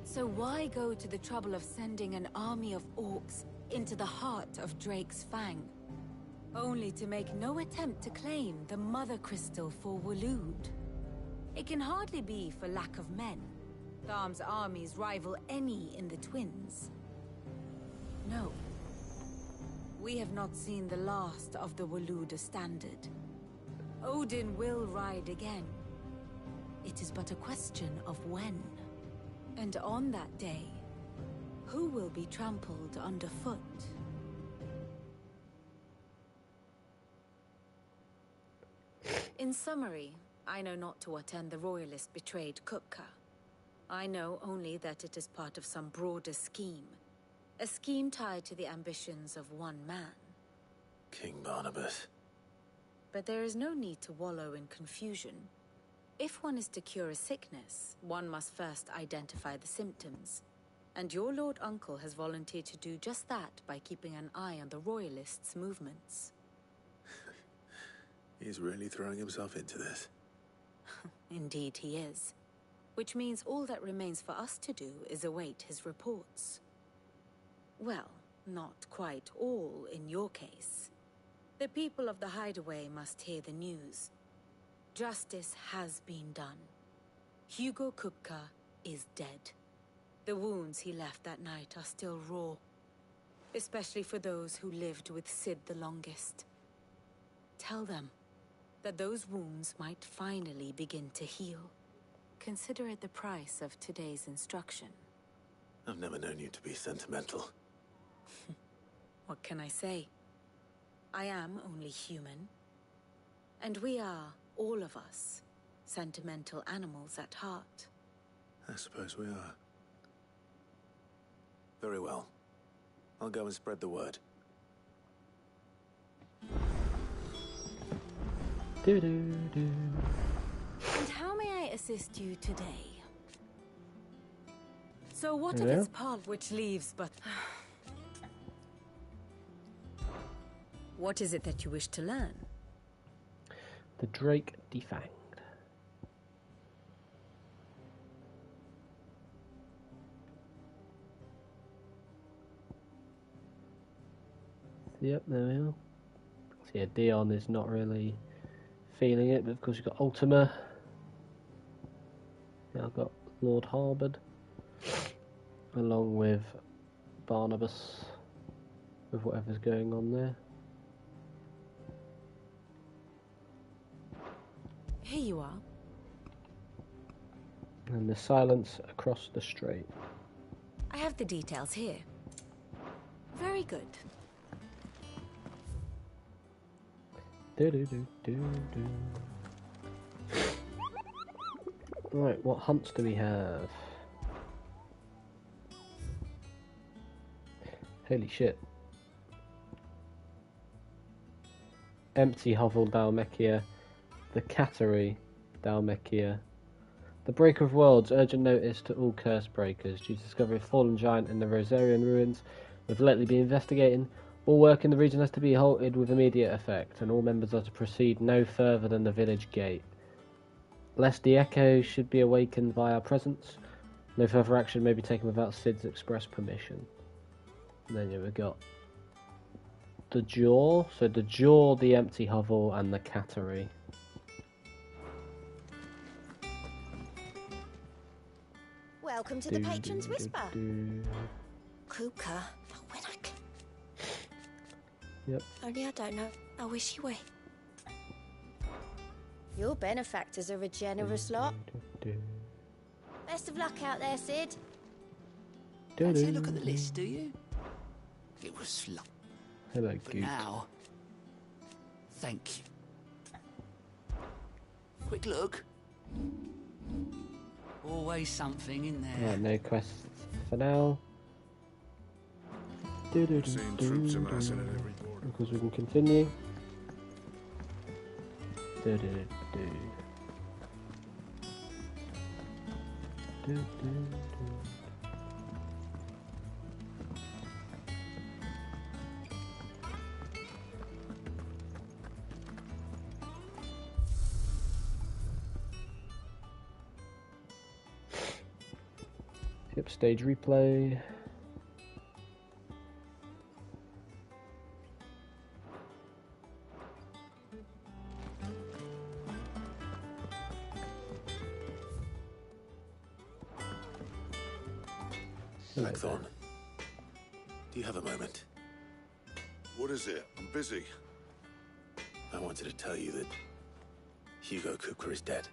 So why go to the trouble of sending an army of orcs into the heart of Drake's Fang, only to make no attempt to claim the Mother Crystal for Waloed? It can hardly be for lack of men. Tharm's armies rival any in the Twins. No. We have not seen the last of the Waluda standard. Odin will ride again. It is but a question of when. And on that day, who will be trampled underfoot? In summary, I know not to what end the Royalist betrayed Kupka. I know only that it is part of some broader scheme. A scheme tied to the ambitions of one man. King Barnabas. But there is no need to wallow in confusion. If one is to cure a sickness, one must first identify the symptoms. And your Lord Uncle has volunteered to do just that by keeping an eye on the Royalists' movements. He's really throwing himself into this. Indeed he is. Which means all that remains for us to do is await his reports. Well, not quite all in your case. The people of the Hideaway must hear the news. Justice has been done. Hugo Kupka is dead. The wounds he left that night are still raw. Especially for those who lived with Sid the longest. Tell them that those wounds might finally begin to heal. Consider it the price of today's instruction. I've never known you to be sentimental. What can I say? I am only human. And we are, all of us, sentimental animals at heart. I suppose we are. Very well. I'll go and spread the word. And how may I assist you today? So what of its path which leaves but... What is it that you wish to learn? The Drake defanged. Yep, there we are. So yeah, Dion is not really feeling it, but of course you've got Ultima. Yeah, I've got Lord Harbord, along with Barnabas, with whatever's going on there. Here you are. And the silence across the strait. I have the details here. Very good. Right, what hunts do we have? Holy shit. Empty Hovel Dalmekia, the Cattery Dalmekia. The Breaker of Worlds, urgent notice to all curse breakers. Due to discovery of fallen giant in the Rosarian ruins, we've lately been investigating. All work in the region has to be halted with immediate effect, and all members are to proceed no further than the village gate. Lest the echo should be awakened by our presence, no further action may be taken without Sid's express permission. And then we've got the Jaw, so the Jaw, the Empty Hovel, and the Cattery. Welcome to the Patron's Whisper. Kupka, when I can. Yep. Only I don't know. I wish you were. Your benefactors are a generous lot. Best of luck out there, Sid. Fancy a look at the list, do you? It was luck. Hello, But Goop. now, thank you. Quick look. Always something in there. Right, no quests for now. Seen troops amassing at every border. Of course we can continue. Yep, stage replay. Blackthorn, do you have a moment? What is it? I'm busy. I wanted to tell you that Hugo Kupka is dead.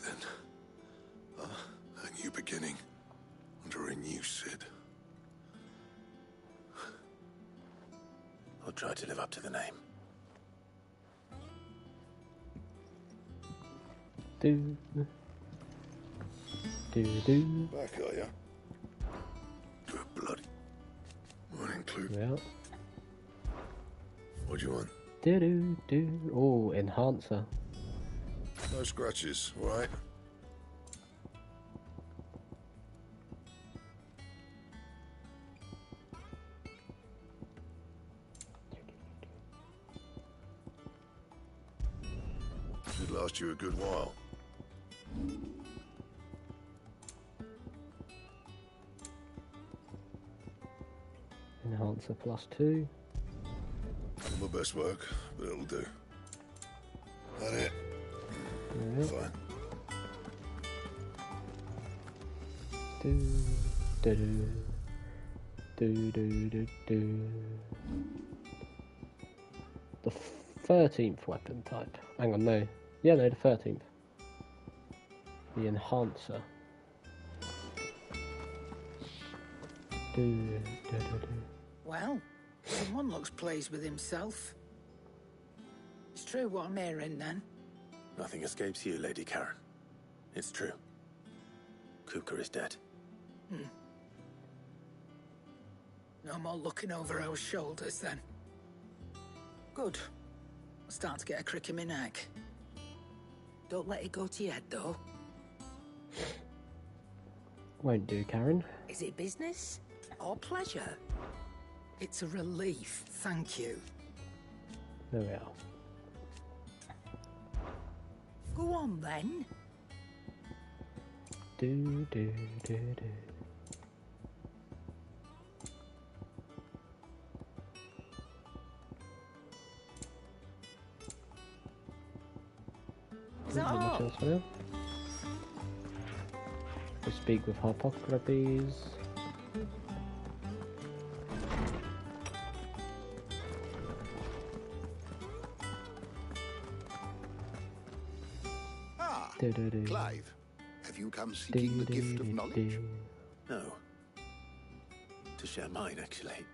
then. A new beginning. Under a new Sid. I'll try to live up to the name. Do. Back, are ya? Good bloody. Morning, Clue. Yeah. What do you want? Do. Oh, enhancer. No scratches, alright? Should last you a good while. Enhancer +2. My best work, but it'll do. That it? Yeah. Fine. Do. The 13th weapon type. Hang on, no. Yeah, no, the 13th. The enhancer. Well, someone looks pleased with himself. It's true what I'm hearing, then. Nothing escapes you, Lady Karen. It's true. Kupka is dead. No more looking over our shoulders, then. Good. I'm starting to get a crick in my neck. Don't let it go to your head, though. Won't do, Karen. Is it business or pleasure? It's a relief, thank you. There we are. Go on, then. Do. Is that all? To speak with Hippocrates. Clive, have you come seeking the gift of knowledge? No. To share mine, actually.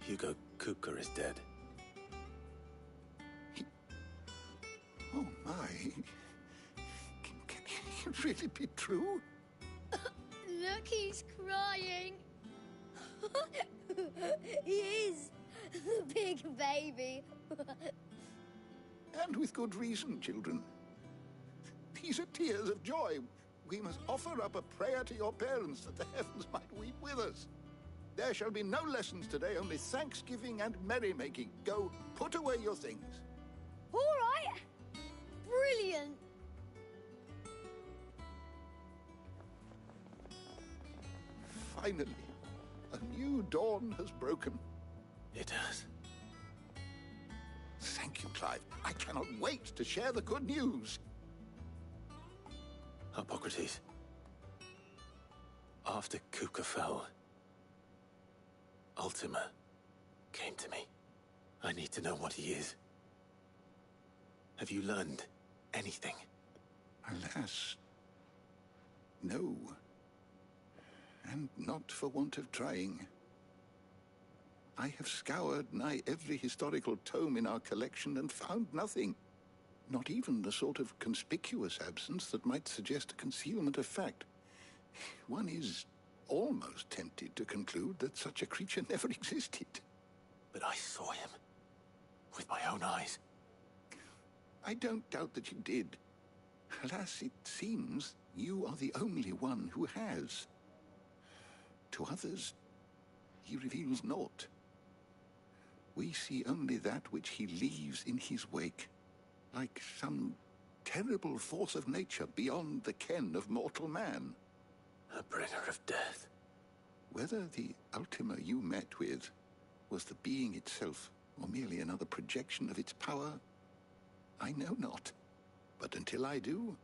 Hugo Kupka is dead. Oh my. Can it really be true? Look, he's crying. He is. The big baby. And with good reason, children. These are tears of joy. We must offer up a prayer to your parents that the heavens might weep with us. There shall be no lessons today, only thanksgiving and merrymaking. Go, put away your things. All right. Brilliant. Finally, a new dawn has broken. It has. Thank you, Clive. I cannot wait to share the good news. Hippocrates. After Kupka fell, Ultima came to me. I need to know what he is. Have you learned anything? Alas, no. And not for want of trying. I have scoured nigh every historical tome in our collection and found nothing. Not even the sort of conspicuous absence that might suggest a concealment of fact. One is almost tempted to conclude that such a creature never existed. But I saw him. With my own eyes. I don't doubt that you did. Alas, it seems you are the only one who has. To others, he reveals naught. We see only that which he leaves in his wake, like some terrible force of nature beyond the ken of mortal man. A bringer of death. Whether the Ultima you met with was the being itself, or merely another projection of its power, I know not. But until I do,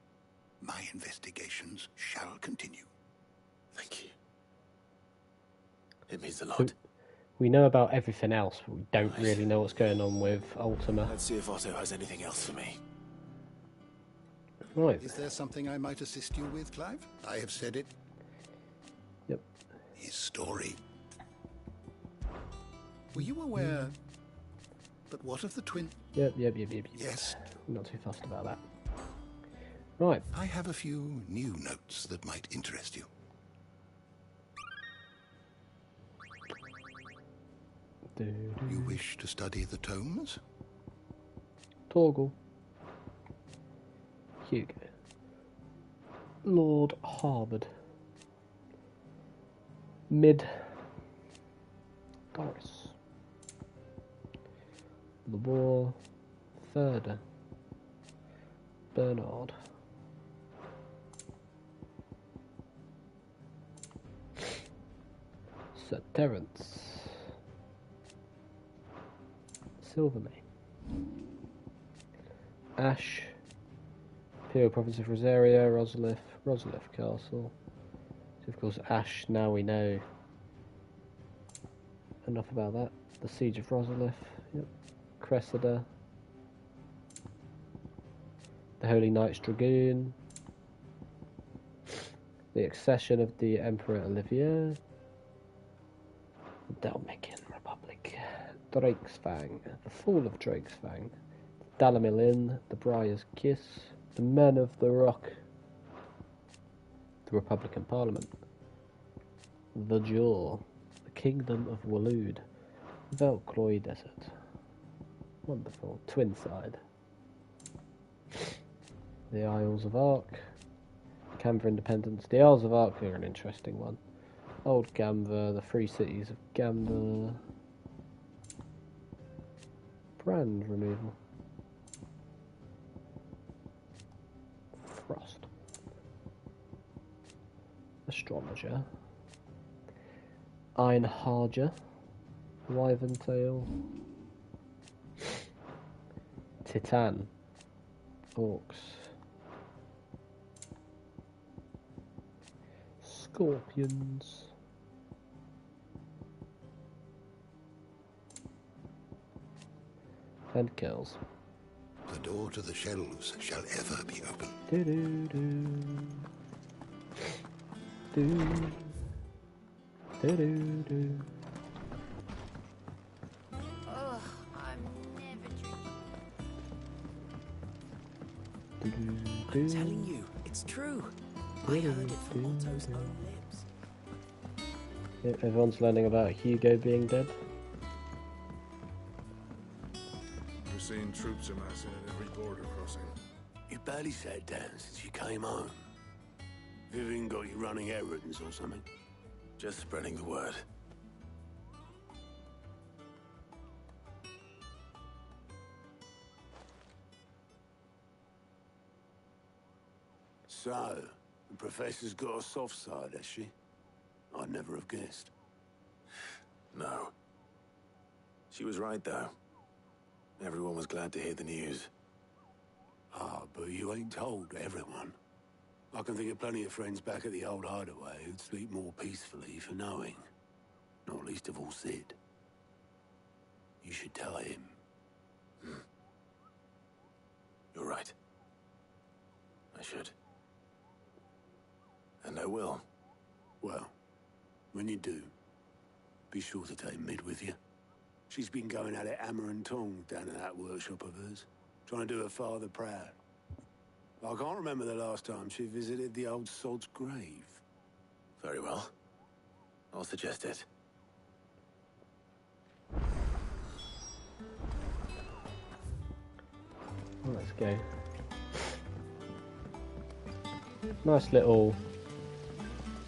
my investigations shall continue. Thank you. It means a lot. We know about everything else, but we don't really know what's going on with Ultima. Let's see if Otto has anything else for me. Right. Is there something I might assist you with, Clive? I have said it. Yep. His story. Were you aware? But what of the twin? Yep. Yes. I'm not too fussed about that. Right. I have a few new notes that might interest you. You wish to study the tomes? Torgal. Hugo. Lord Harvard. Mid. Doris. Labor. Further. Bernard. Sir Terence. Silvermane. Ash. Imperial Province of Rosaria, Rosalith Castle. So of course Ash, now we know enough about that. The Siege of Rosalith, yep. Cressida. The Holy Knights Dragoon. The accession of the Emperor Olivier. The Dalmekian Republic. Drake's Fang. The Fall of Drake's Fang. Dalamilin. The Briar's Kiss. The Men of the Rock. The Republican Parliament. The Jaw. The Kingdom of Waloed. Velcroy Desert. Wonderful. Twinside. The Isles of Ark. Camber Independence. The Isles of Ark are an interesting one. Old Gamver. The Free Cities of Gamver. Brand removal. Frost. Astrologer. Einharger. Wyverntail. Titan. Orcs. Scorpions. And kills. The door to the shelves shall ever be open. Oh, I'm never drinking. I'm telling you, it's true. I heard it from Otto's own lips. Everyone's learning about Hugo being dead. We're seeing troops amassing at every border crossing. You barely sat down since you came home. Vivian got you running errands or something? Just spreading the word. So, the Professor's got a soft side, has she? I'd never have guessed. No. She was right, though. Everyone was glad to hear the news. Ah, but you ain't told everyone. I can think of plenty of friends back at the old hideaway who'd sleep more peacefully for knowing. Not least of all Sid. You should tell him. You're right. I should. And I will. Well, when you do, be sure to take Mid with you. She's been going at it hammer and tong down at that workshop of hers, trying to do her father proud. I can't remember the last time she visited the old sod's grave. Very well. I'll suggest it. Well, let's go. Nice little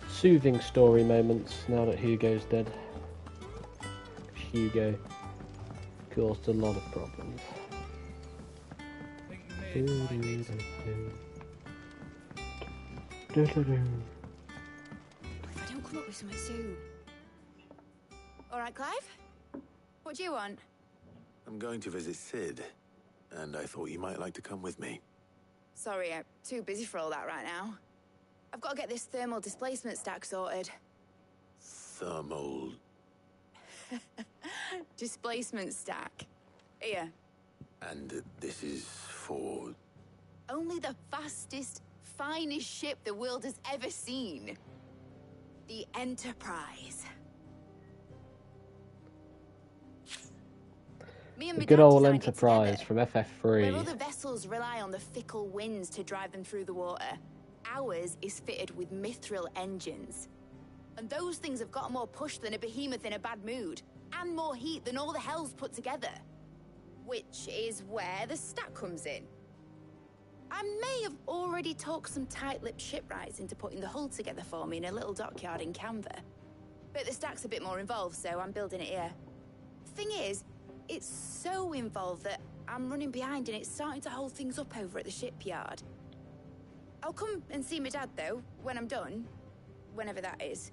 soothing story moments now that Hugo's dead. Hugo caused a lot of problems. If I don't come up with something soon. All right, Clive? What do you want? I'm going to visit Sid, and I thought you might like to come with me. Sorry, I'm too busy for all that right now. I've got to get this thermal displacement stack sorted. Thermal... Displacement stack. Here. And this is for... only the fastest, finest ship the world has ever seen. The Enterprise. Me and The my good dad old designed it Enterprise together. from Where FF3. other vessels rely on the fickle winds to drive them through the water, ours is fitted with mithril engines. And those things have got more push than a behemoth in a bad mood, and more heat than all the hells put together. Which is where the stack comes in. I may have already talked some tight-lipped shipwrights into putting the hull together for me in a little dockyard in Canva. But the stack's a bit more involved, so I'm building it here. Thing is, it's so involved that I'm running behind and it's starting to hold things up over at the shipyard. I'll come and see my dad, though, when I'm done. Whenever that is.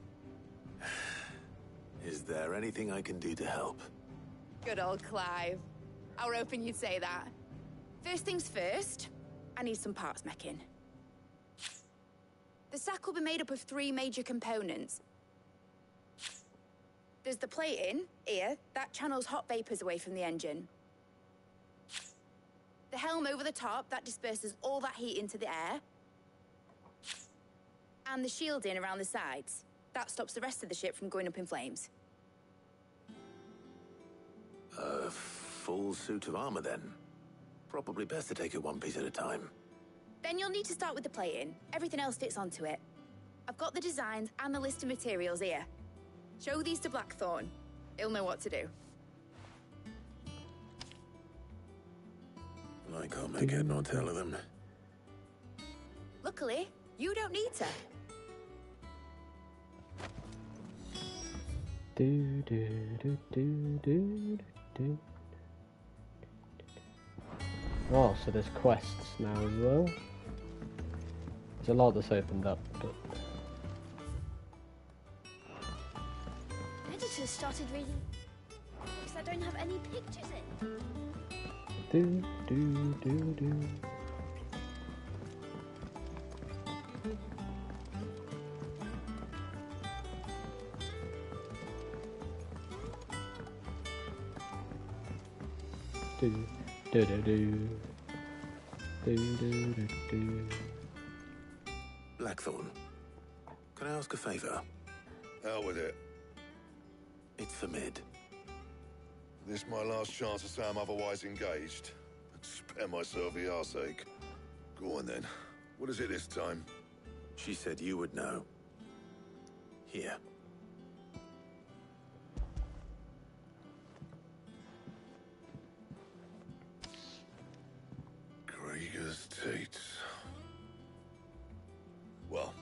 Is there anything I can do to help? Good old Clive. I were hoping you'd say that. First things first, I need some parts meching. The stack will be made up of 3 major components. There's the plating, here, that channels hot vapors away from the engine. The helm over the top, that disperses all that heat into the air. And the shielding around the sides. That stops the rest of the ship from going up in flames. A full suit of armor, then. Probably best to take it one piece at a time. Then you'll need to start with the plating. Everything else fits onto it. I've got the designs and the list of materials here. Show these to Blackthorn. He'll know what to do. I can't make head nor tail of them. Luckily, you don't need to. Do, do, do, do, do, do. Oh, so there's quests now as well. There's a lot that's opened up, but... Editors started reading books that don't have any pictures in. Do, do, do, do. Do, do, do, do. Do, do, do, do. Blackthorn, can I ask a favor? Hell with it. It's for Mid. This my last chance to say I'm otherwise engaged. Spare myself the arseache. Go on then. What is it this time? She said you would know. Here. Krieger's Teats. Well,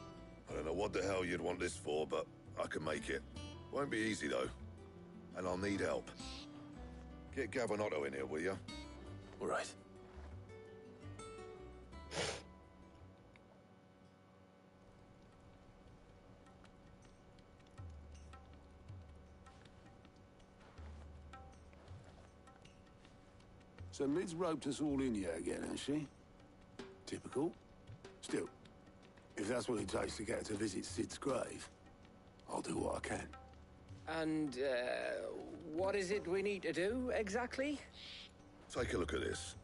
I don't know what the hell you'd want this for, but I can make it. Won't be easy, though. And I'll need help. Get Gavinotto in here, will you? All right. So Mid's roped us all in here again, has she? Typical. Still, if that's what it takes to get her to visit Sid's grave, I'll do what I can. And, what is it we need to do, exactly? Take a look at this.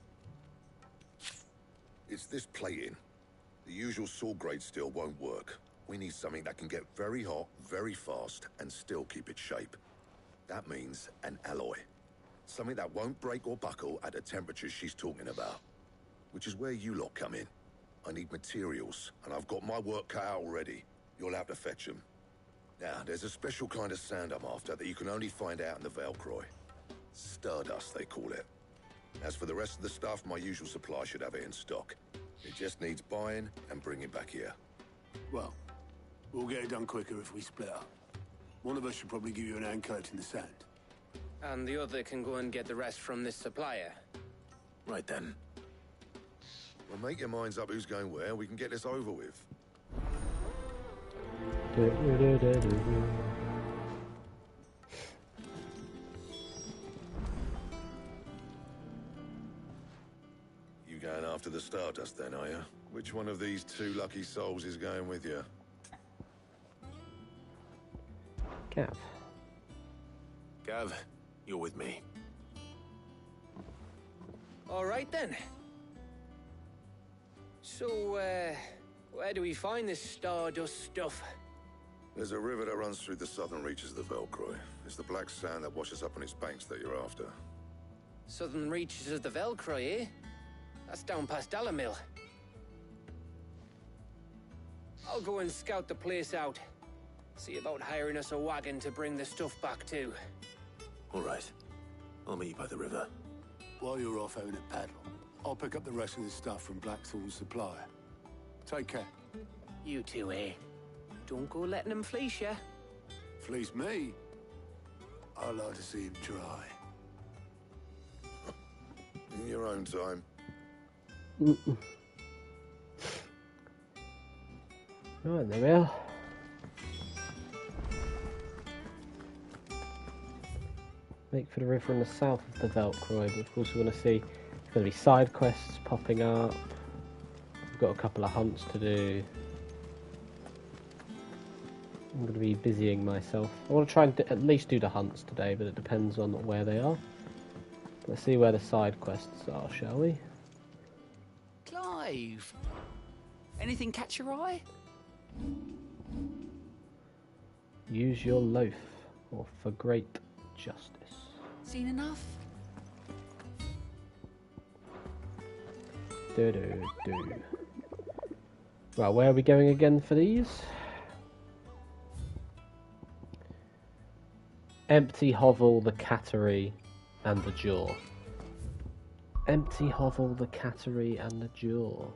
It's this plating. The usual sword grade steel won't work. We need something that can get very hot, very fast, and still keep its shape. That means an alloy. Something that won't break or buckle at the temperatures she's talking about. Which is where you lot come in. I need materials, and I've got my work cut out already. You'll have to fetch them. Now, there's a special kind of sand I'm after that you can only find out in the Valcroy. Stardust, they call it. As for the rest of the stuff, my usual supply should have it in stock. It just needs buying and bringing back here. Well, we'll get it done quicker if we split up. One of us should probably give you an hand coat in the sand. And the other can go and get the rest from this supplier. Right then. Well, make your minds up who's going where, we can get this over with. Do, do, do, do, do, do. You going after the Stardust then, are you? Which one of these 2 lucky souls is going with you? Gav. Gav, you're with me. All right, then. So, where do we find this stardust stuff? There's a river that runs through the southern reaches of the Velcroy. It's the black sand that washes up on its banks that you're after. Southern reaches of the Velcroy, eh? That's down past Alamil. I'll go and scout the place out. See about hiring us a wagon to bring the stuff back to. All right. I'll meet you by the river. While you're off having a paddle, I'll pick up the rest of the stuff from Blackthorn's supplier. Take care. You two, eh? Don't go letting them fleece ya. Fleece me? I'd like to see him try. In your own time. Right, there we are. Make for the river in the south of the Velcroy, but of course we want to see there's going to be side quests popping up. We've got a couple of hunts to do. I'm going to be busying myself. I want to try and at least do the hunts today, but it depends on where they are. Let's see where the side quests are, shall we? Clive! Anything catch your eye? Use your loaf, or for great justice. Seen enough? Right, where are we going again for these? Empty hovel, the cattery, and the jaw. Empty hovel, the cattery, and the jaw.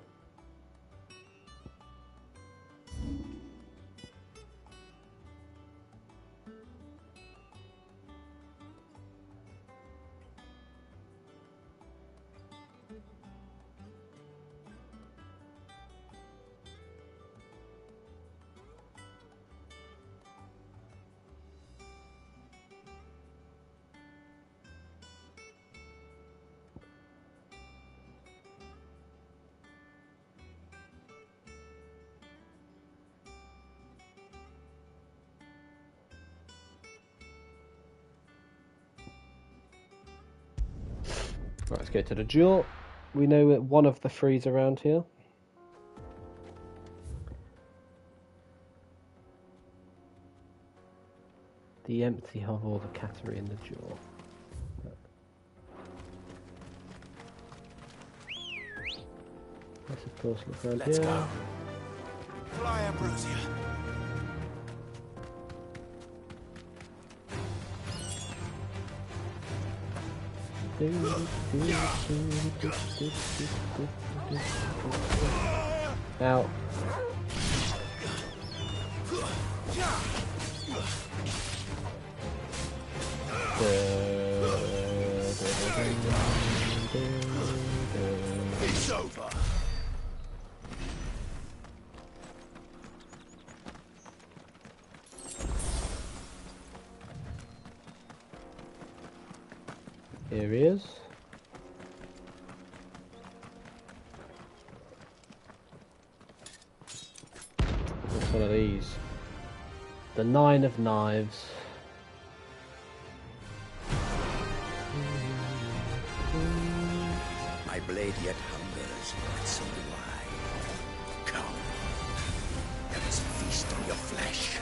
Right, let's go to the jaw. We know that one of the three's around here. The empty hovel, the cattery, and the jaw. Let's of course look around Let's here. go. Fly, Ambrosia. Now. It's over. Here he is. What's one of these? The 9 of Knives. My blade yet hungers, but so do I. Come. Let us feast on your flesh.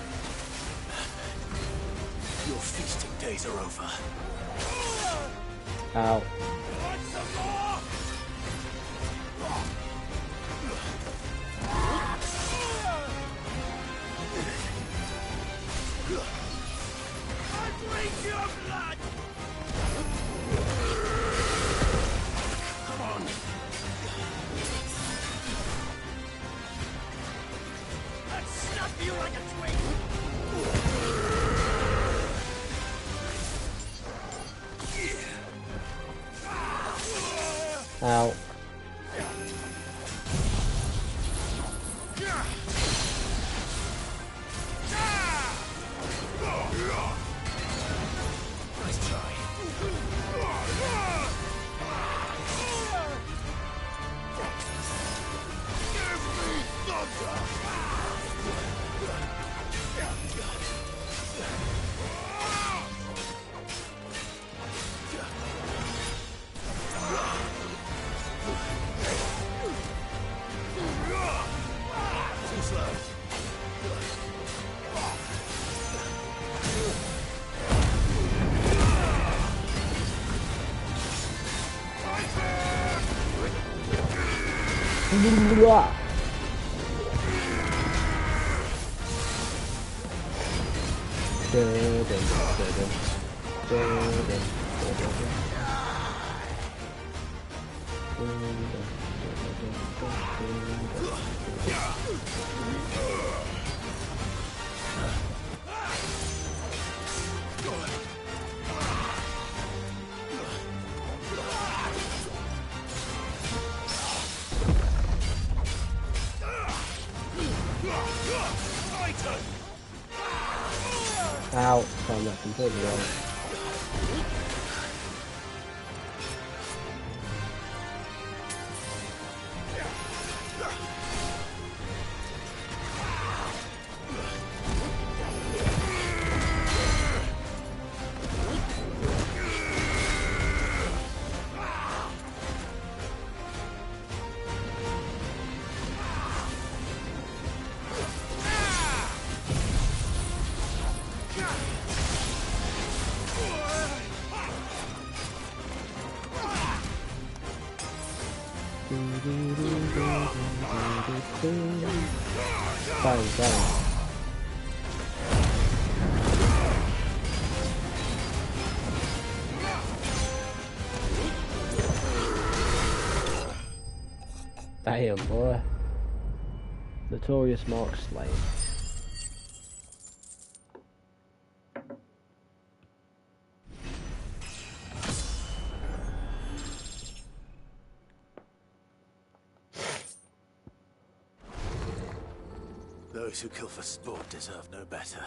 Your feasting days are over. Ow. Come on. Let's snap you like a twig. Ow. Nice try. Give me thunder. Ow, found that completely wrong. Fang. Damn, boy. Notorious Mark Slade. Those who kill for sport deserve no better.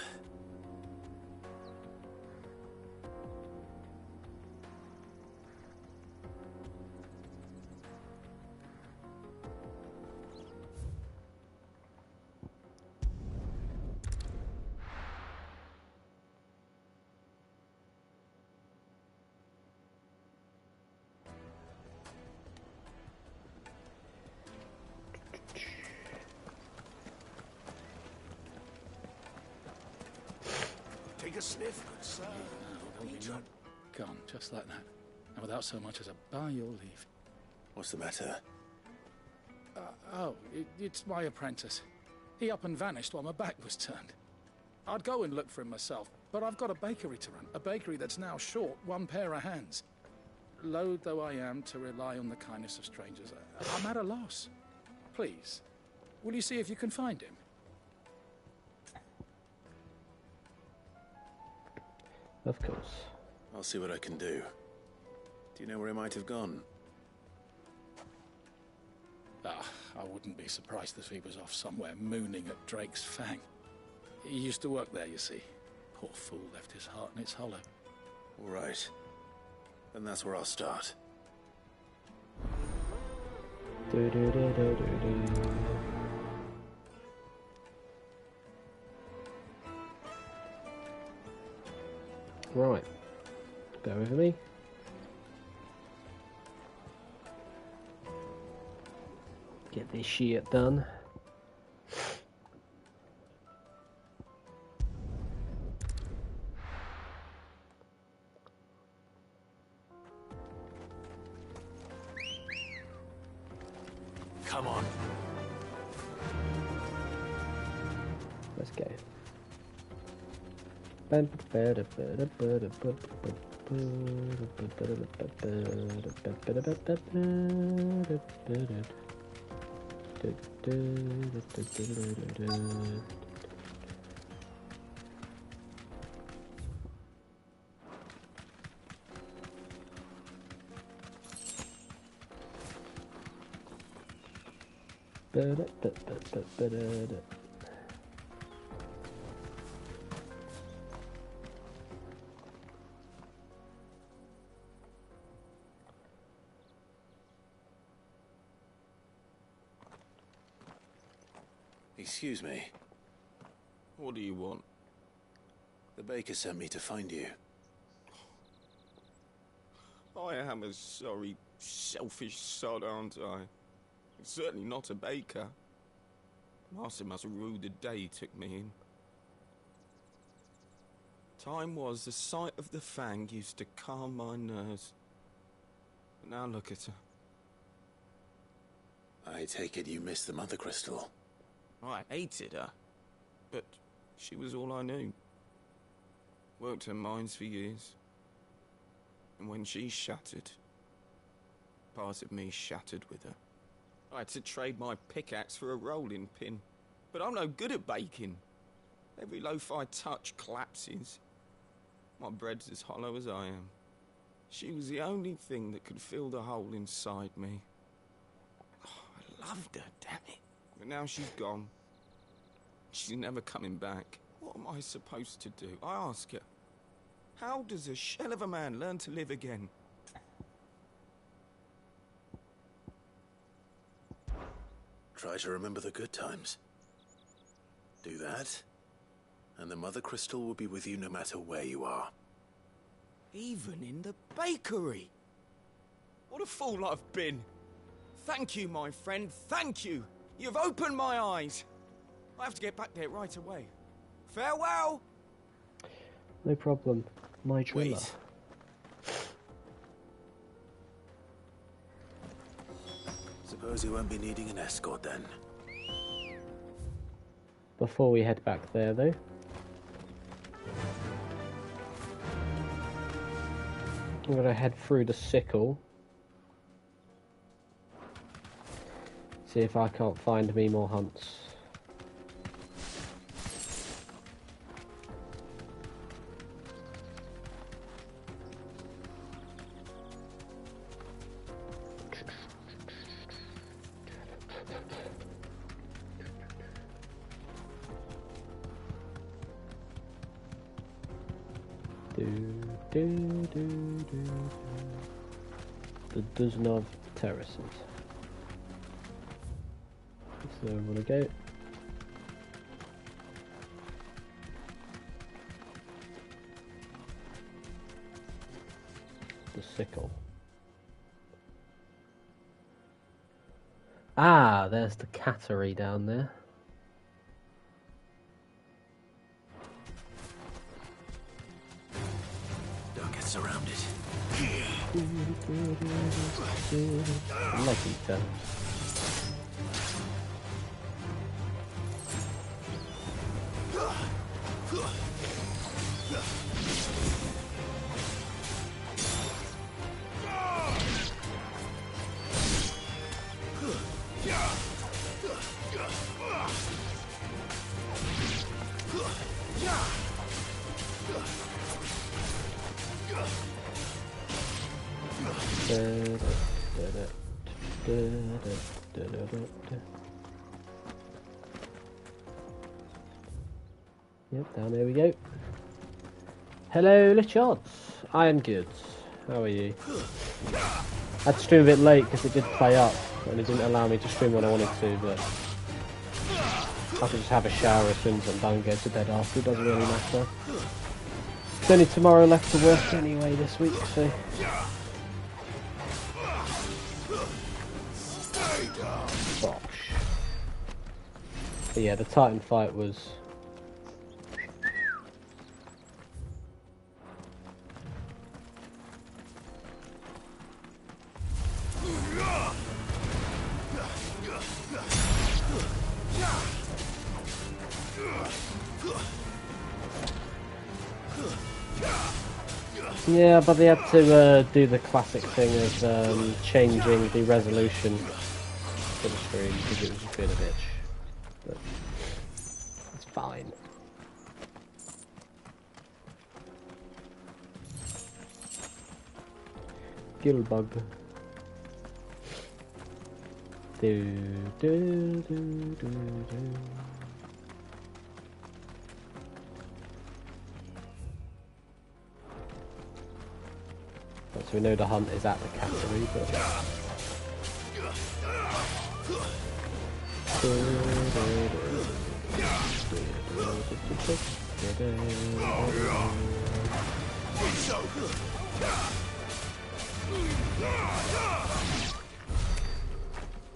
Take a sniff, good sir. No, they'll be gone, just like that. And without so much as a by your leave. What's the matter? It's my apprentice. He up and vanished while my back was turned. I'd go and look for him myself, but I've got a bakery to run. A bakery that's now short one pair of hands. Loath though I am to rely on the kindness of strangers, I'm at a loss. Please, will you see if you can find him? Of course. I'll see what I can do. Do you know where he might have gone? I wouldn't be surprised if he was off somewhere mooning at Drake's Fang. He used to work there, you see. Poor fool left his heart in its hollow. All right. Then that's where I'll start. Right. Bear with me. Get this shit done. Come on. Let's go. Excuse me. What do you want? The baker sent me to find you. I am a sorry, selfish sod, aren't I? Certainly not a baker. Master must have ruled the day he took me in. Time was the sight of the Fang used to calm my nerves. But now look at her. I take it you missed the Mother Crystal. I hated her, but she was all I knew. Worked her mines for years. And when she shattered, part of me shattered with her. I had to trade my pickaxe for a rolling pin, but I'm no good at baking. Every loaf I touch collapses. My bread's as hollow as I am. She was the only thing that could fill the hole inside me. Oh, I loved her, damn it. But now she's gone. She's never coming back. What am I supposed to do? I ask her. How does a shell of a man learn to live again? Try to remember the good times. Do that, and the Mother Crystal will be with you no matter where you are. Even in the bakery. What a fool I've been. Thank you, my friend, thank you. You've opened my eyes. I have to get back there right away. Farewell! No problem, my driller. Wait. Suppose you won't be needing an escort then. Before we head back there, though, I'm going to head through the sickle. See if I can't find me more hunts. The dozen of terraces. So I'm gonna go. The sickle. Ah, there's the cattery down there. Don't get surrounded. Lucky fellas. Yep, down there we go. Hello, Lichods. Iron Goods. How are you? I had to stream a bit late because it did play up and it didn't allow me to stream when I wanted to, but I could just have a shower as soon as I'm done and go to bed after. It doesn't really matter. There's only tomorrow left to work anyway this week, so... Bosh. But yeah, the Titan fight was... Yeah, but they had to do the classic thing of changing the resolution for the stream because it was just being a bitch. But it's fine. Gilbug. So we know the hunt is at the cattery, but...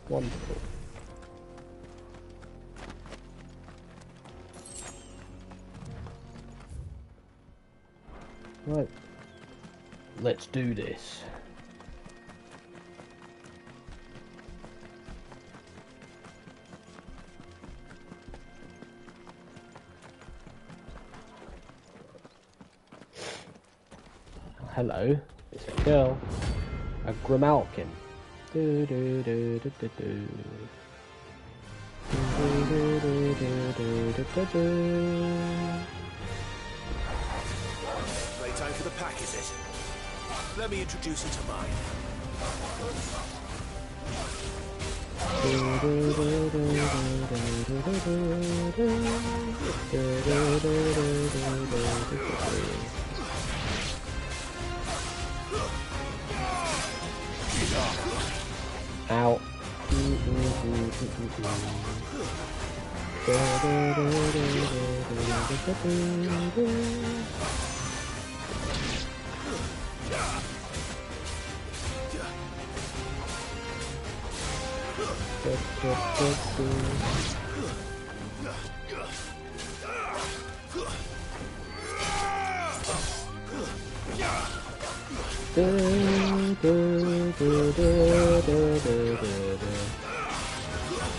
Wonderful. Right. Let's do this. hello. It's a girl. A Grimalkin. Do do do do do do. Playtime for the pack, is it? Let me introduce you to mine. Ow.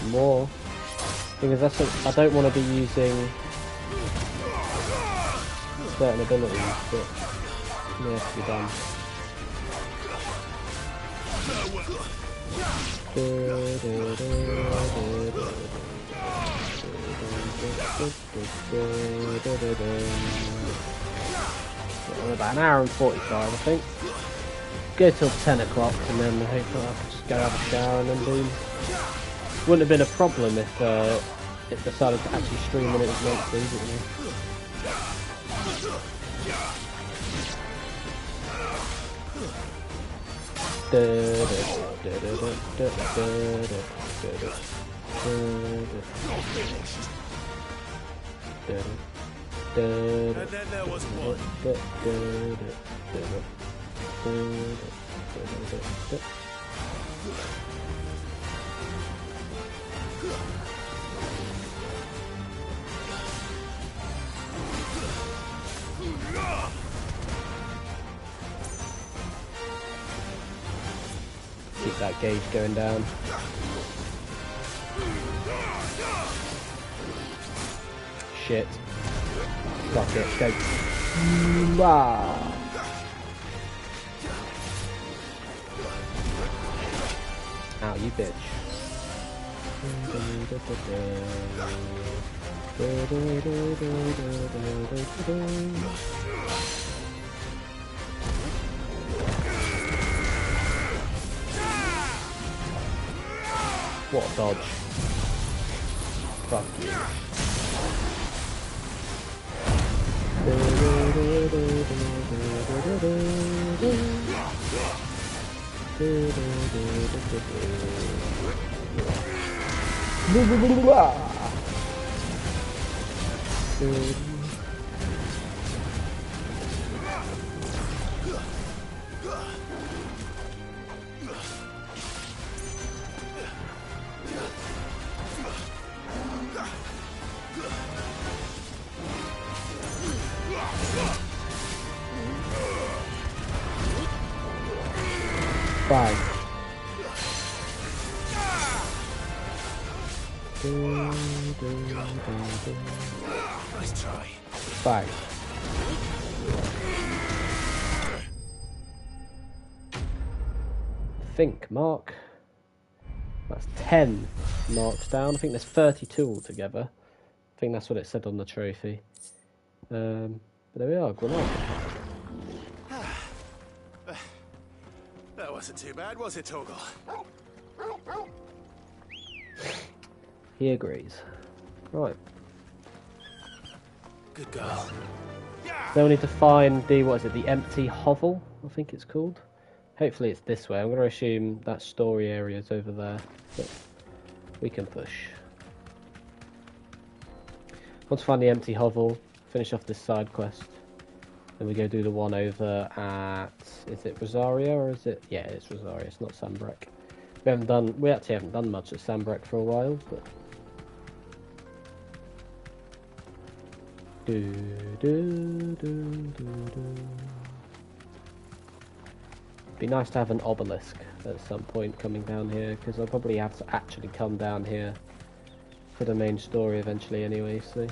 More. Because that's I don't want to be using certain abilities, but it has to be done. About an hour and 45, I think. Go till 10 o'clock, and then hopefully I can just go have a shower and then boom. Wouldn't have been a problem if it decided to actually stream when it was meant to, wouldn't it? And then there was one. Keep that gauge going down. Shit. Fuck it, go. Ow, you bitch. What a dodge. Fuck you. Fine. Nice try. Fine. Think, Mark. That's 10 marks down. I think there's 32 altogether. I think that's what it said on the trophy. But there we are, Grenade. That wasn't too bad, was it, Torgal? He agrees. Right. Good girl. Then we need to find the, what is it, the empty hovel, I think it's called. Hopefully it's this way. I'm going to assume that story area is over there, but we can push. Once we find the empty hovel, finish off this side quest. Then we go do the one over at, is it Rosaria or is it, yeah, it's Rosaria, it's not Sambrek. We actually haven't done much at Sambrek for a while, but be nice to have an obelisk at some point coming down here, because I'll probably have to actually come down here for the main story eventually anyway, so.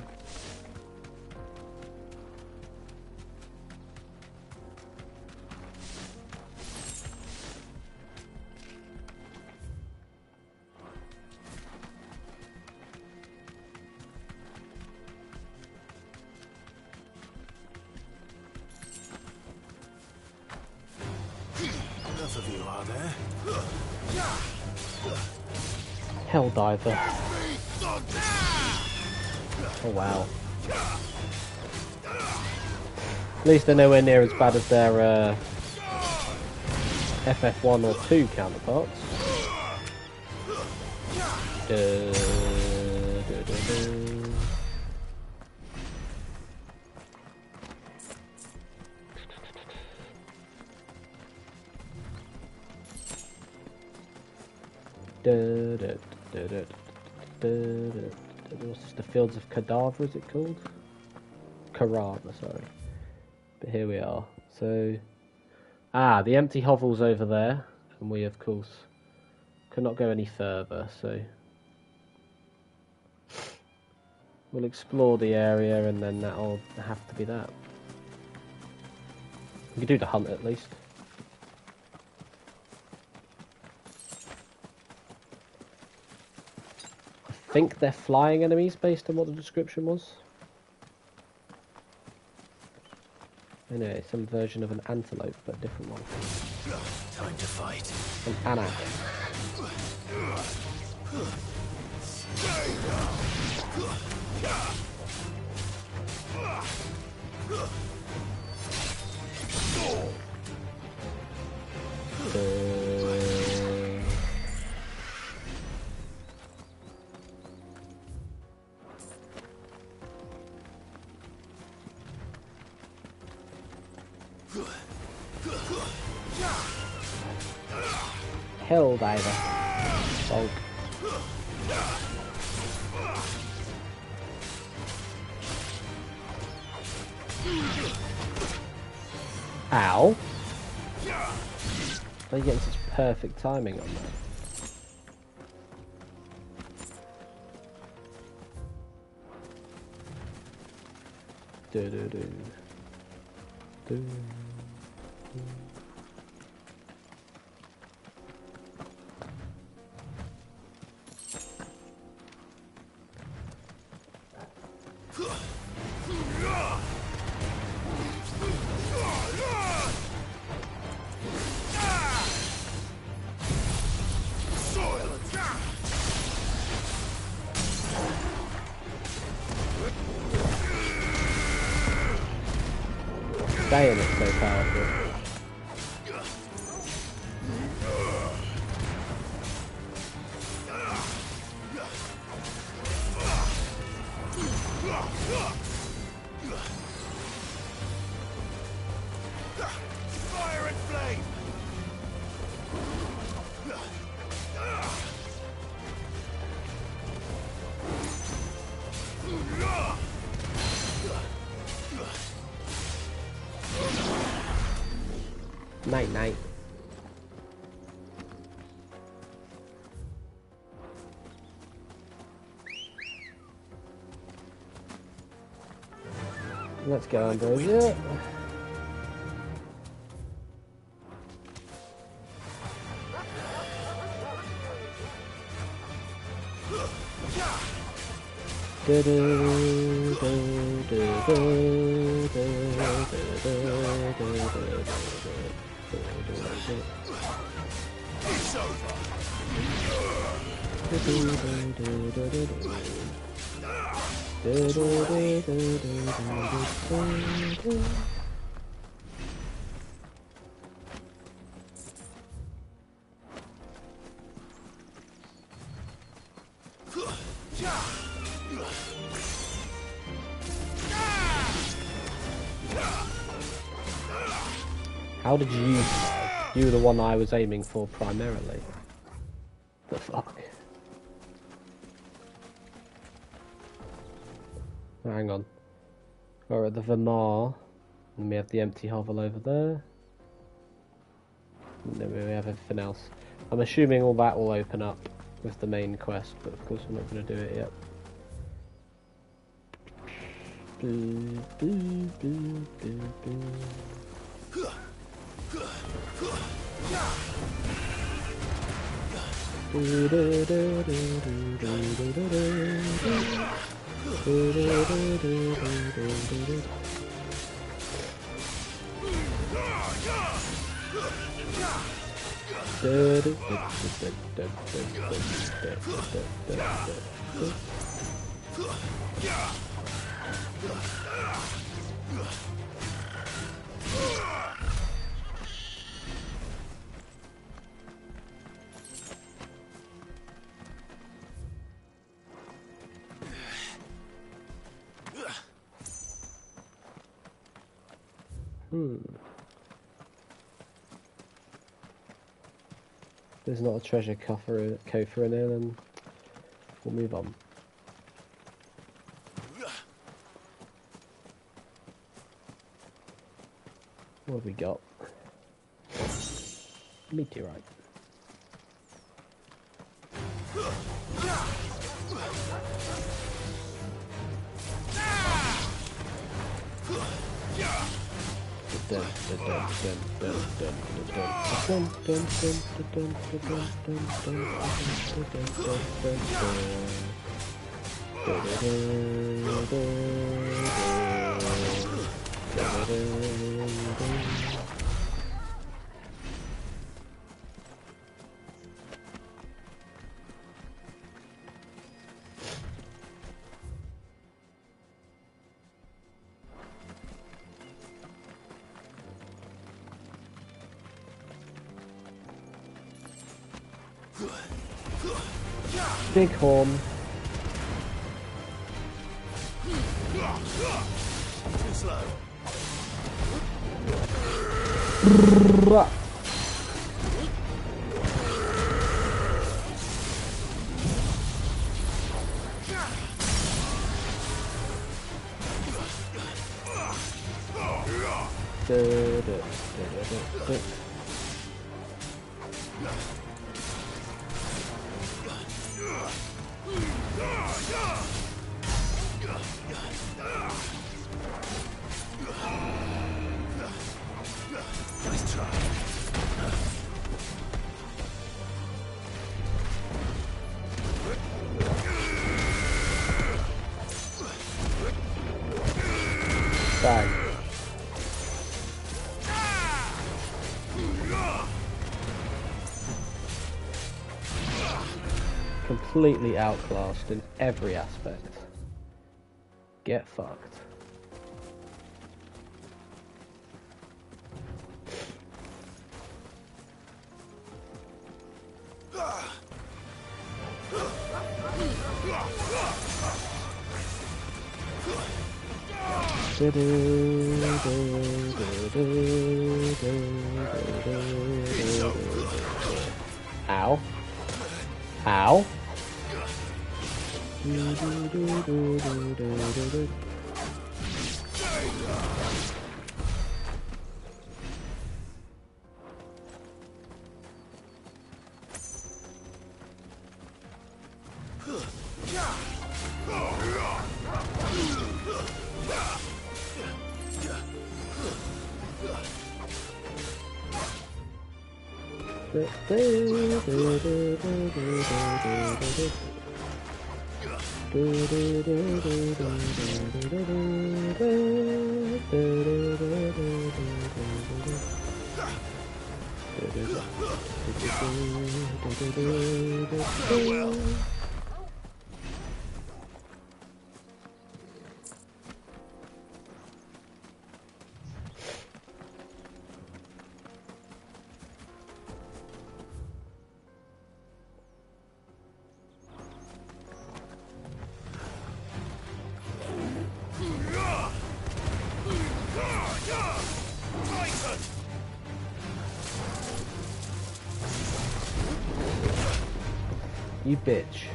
Helldiver. Oh wow. At least they're nowhere near as bad as their FF1 or 2 counterparts. What's this, the Fields of Cadaver, is it called? Carava, sorry. But here we are. So, the empty hovel's over there, and we of course cannot go any further, so we'll explore the area and then that'll have to be that. We can do the hunt at least. I think they're flying enemies based on what the description was. Anyway, some version of an antelope, but a different one. Time to fight. An anak. Helldiver. Bulk. Ow. Are you getting such perfect timing on that? Do. Damn, it's so powerful. Fire and flame! Night night. Let's go, Ambrosia. It's over. How did you survive? You were the one I was aiming for primarily. The fuck? Hang on. We're at the Vermar, and we have the empty hovel over there. And then we have everything else. I'm assuming all that will open up with the main quest, but of course we're not going to do it yet. There's not a treasure coffer in there, then we'll move on. What have we got? Meteorite. Big horn. Too slow. Nice try. Fang. Completely outclassed in every aspect. Get fucked. Ow. Ow. You bitch.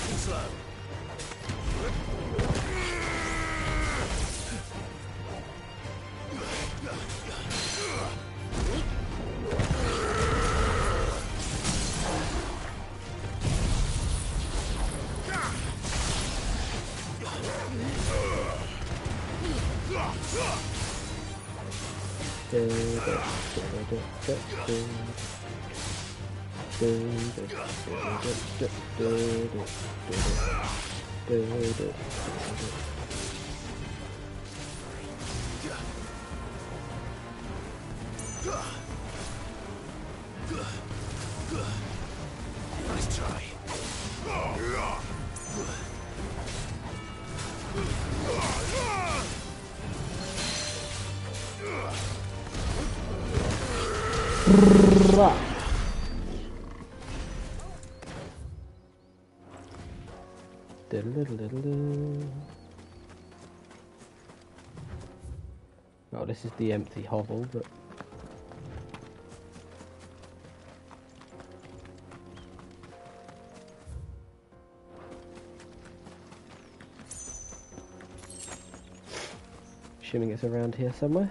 Too slow. Nice try. Oh, this is the empty hovel, but assuming it's around here somewhere.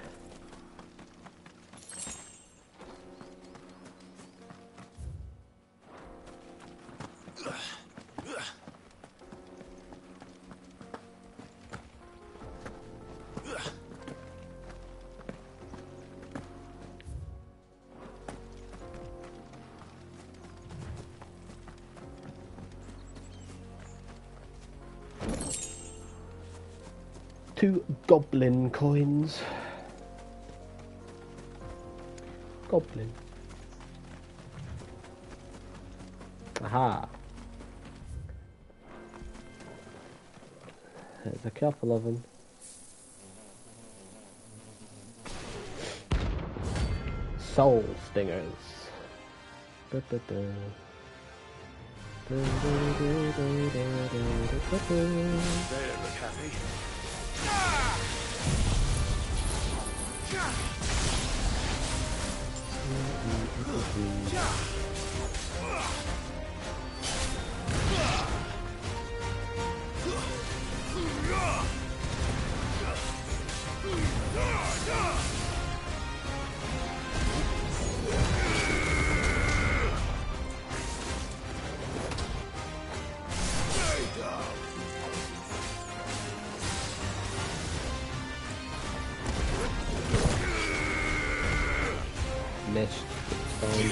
Two goblin coins. Goblin. Aha. There's a couple of them. Soul stingers. Da, da, da. They don't look happy. Missed. Fine.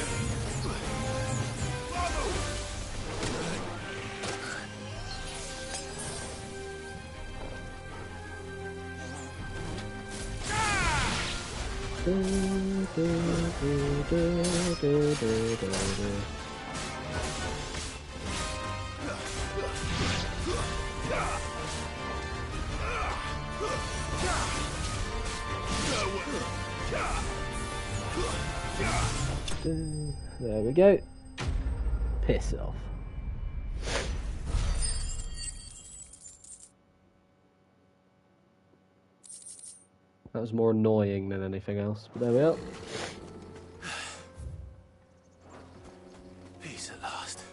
There we go. Piss off. That was more annoying than anything else, but there we are. Peace at last.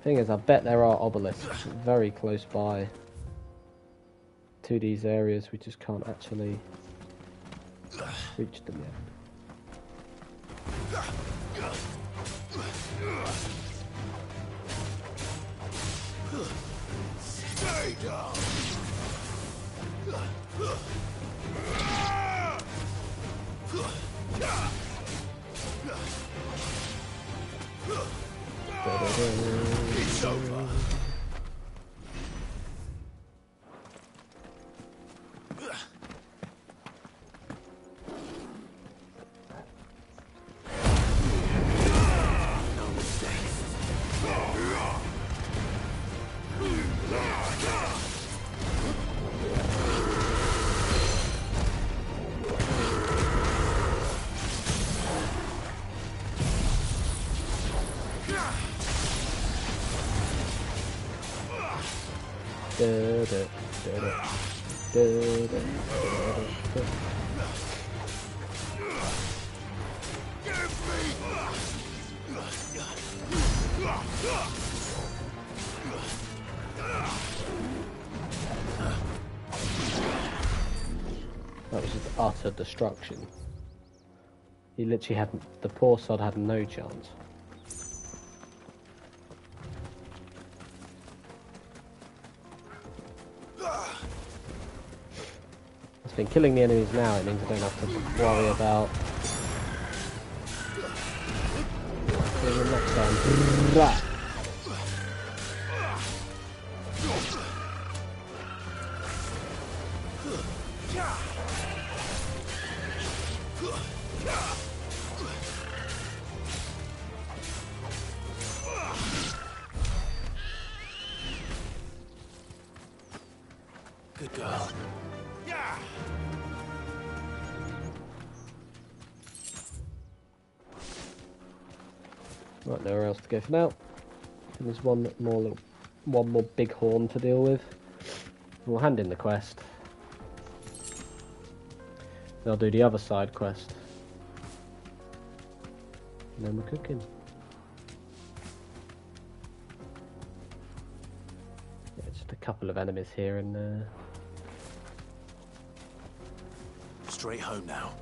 Thing is, I bet there are obelisks very close by to these areas. We just can't actually reach them yet. Stay down. It's over. That was just utter destruction. He literally had, the poor sod had no chance. It's been killing the enemies now, it means I don't have to worry about doing them next time. Good girl. Yeah. Right, nowhere else to go for now. And there's one more big horn to deal with. We'll hand in the quest. They'll do the other side quest. And then we're cooking. Yeah, just a couple of enemies here and there. Straight home now.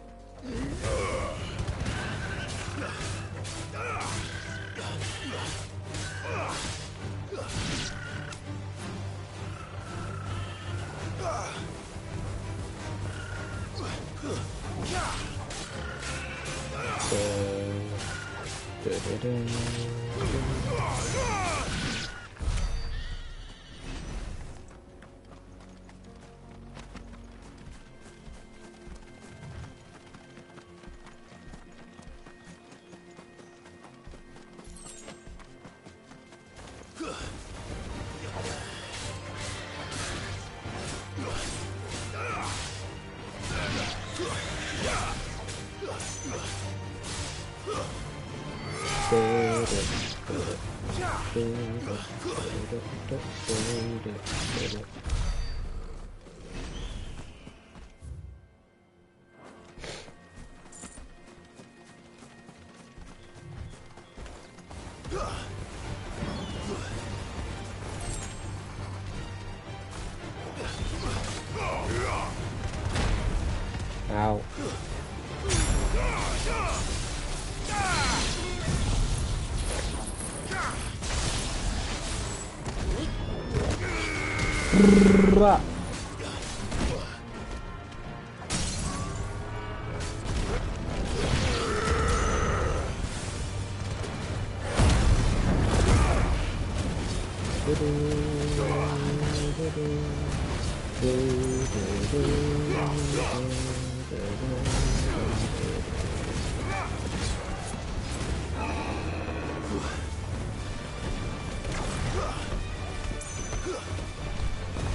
Ow.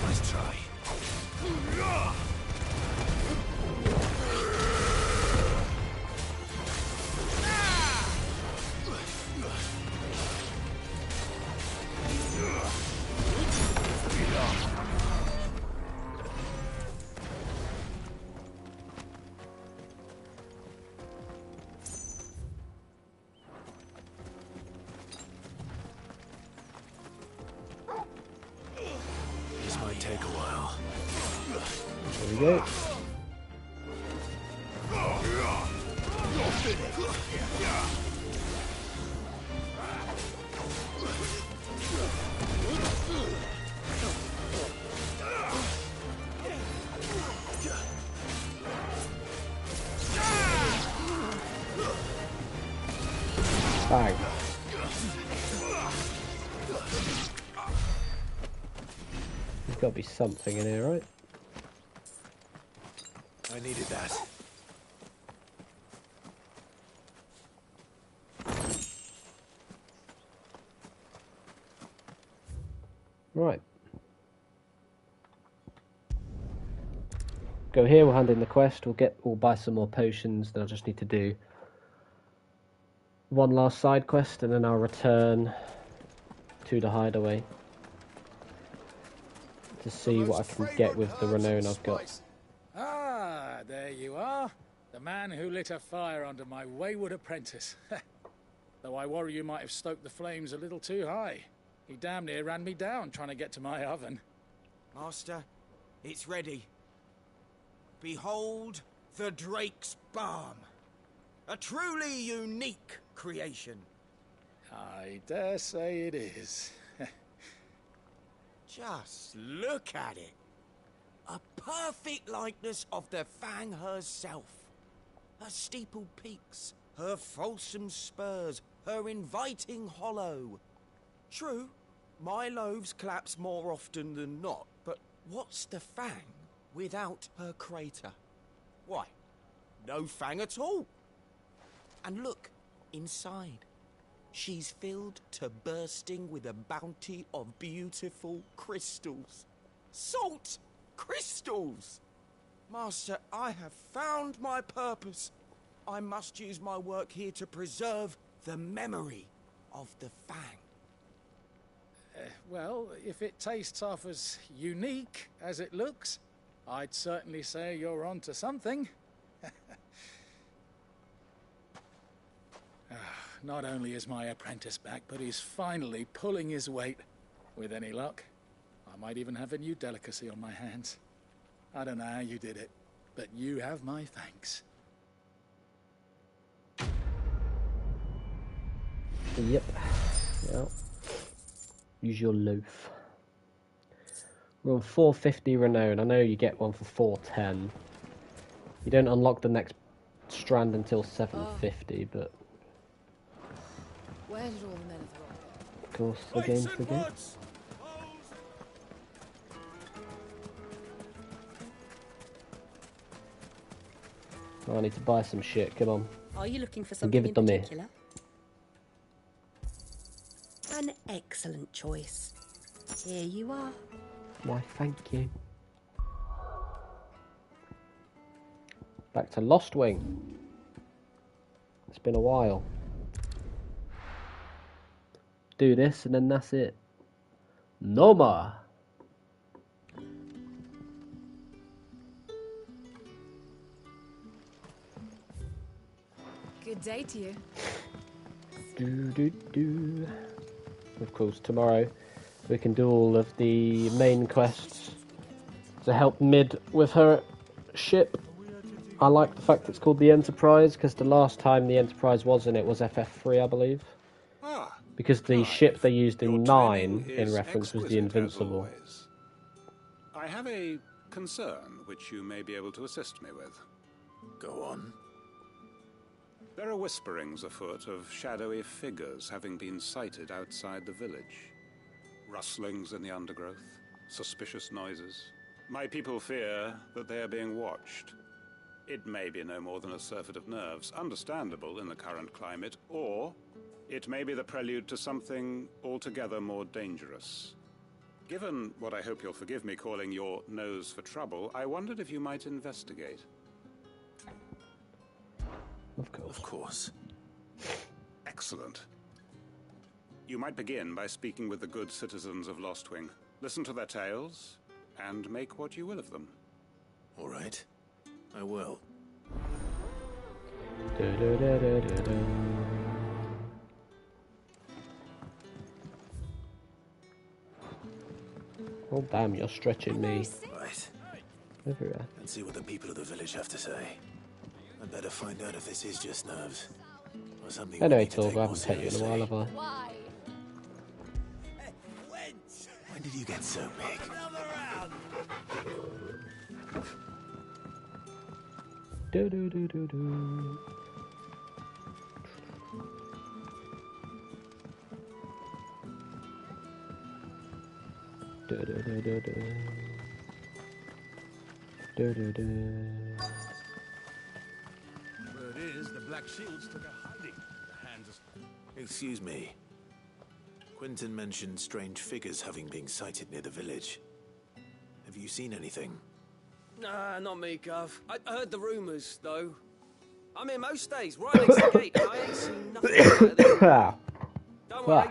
Nice try. This might take a while. There we go. Fang. There's got to be something in here, right? I needed that. Right. Go here, we'll hand in the quest, we'll buy some more potions, then I'll just need to do one last side quest and then I'll return to the hideaway to see what I can get with the renown I've got. Ah, there you are. The man who lit a fire under my wayward apprentice. Though I worry you might have stoked the flames a little too high. He damn near ran me down trying to get to my oven. Master, it's ready. Behold the Drake's Balm. A truly unique creation. I dare say it is. Just look at it. A perfect likeness of the Fang herself. Her steepled peaks, her fulsome spurs, her inviting hollow. True, my loaves collapse more often than not, but what's the Fang without her crater? Why, no Fang at all. And look, inside. She's filled to bursting with a bounty of beautiful crystals. Salt! Crystals! Master, I have found my purpose. I must use my work here to preserve the memory of the Fang. Well, if it tastes half as unique as it looks, I'd certainly say you're onto something. Not only is my apprentice back, but he's finally pulling his weight. With any luck, I might even have a new delicacy on my hands. I don't know how you did it, but you have my thanks. Yep. Well, use your loaf. We're on 450 renown. I know you get one for 410. You don't unlock the next strand until 750, but Where did all the men of the rock of course the game's the game. Oh, I need to buy some shit. Come on. Are you looking for Give something it in to me. particular? An excellent choice. Here you are. Why, thank you. Back to Lost Wing. It's been a while. Do this and then that's it. No more. Good day to you. Do. Of course, tomorrow we can do all of the main quests to help Mid with her ship. I like the fact it's called the Enterprise, because the last time the Enterprise was in it was FF3, I believe. Because the ship they used in 9 in reference was the Invincible. I have a concern which you may be able to assist me with. Go on. There are whisperings afoot of shadowy figures having been sighted outside the village. Rustlings in the undergrowth, suspicious noises. My people fear that they are being watched. It may be no more than a surfeit of nerves, understandable in the current climate, or it may be the prelude to something altogether more dangerous. Given what I hope you'll forgive me calling your nose for trouble, I wondered if you might investigate. Of course. Excellent. You might begin by speaking with the good citizens of Lostwing. Listen to their tales, and make what you will of them. All right. I will. Oh damn, you're stretching me. Right. Over here. Let's see what the people of the village have to say. I'd better find out if this is just nerves, or something. Anyway, Torv, I haven't pet you in a while, have I? Why? When did you get so big? Do. Word is the Black Shields took a hiding. The hands of... Excuse me. Quinton mentioned strange figures having been sighted near the village. Have you seen anything? Nah, not me, Gov. I heard the rumours, though. I'm here most days, right next to the gate, and I ain't seen nothing better than... Don't worry.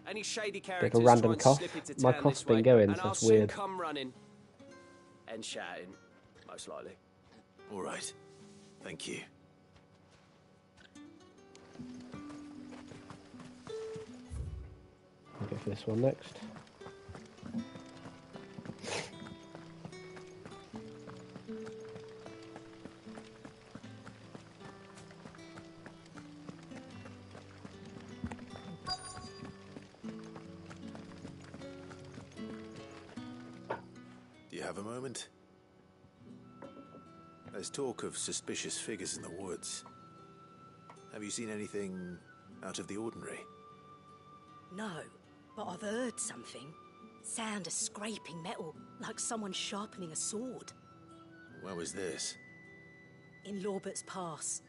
Any shady characters Bit of a random try and cough. slip into My town cough's this been way, going, and so I'll it's soon weird. come running. And shouting, most likely. All right. Thank you. I'll go for this one next. Do you have a moment? There's talk of suspicious figures in the woods. Have you seen anything out of the ordinary? No, but I've heard something. Sound of scraping metal, like someone sharpening a sword. Where was this? In Lorbert's Pass.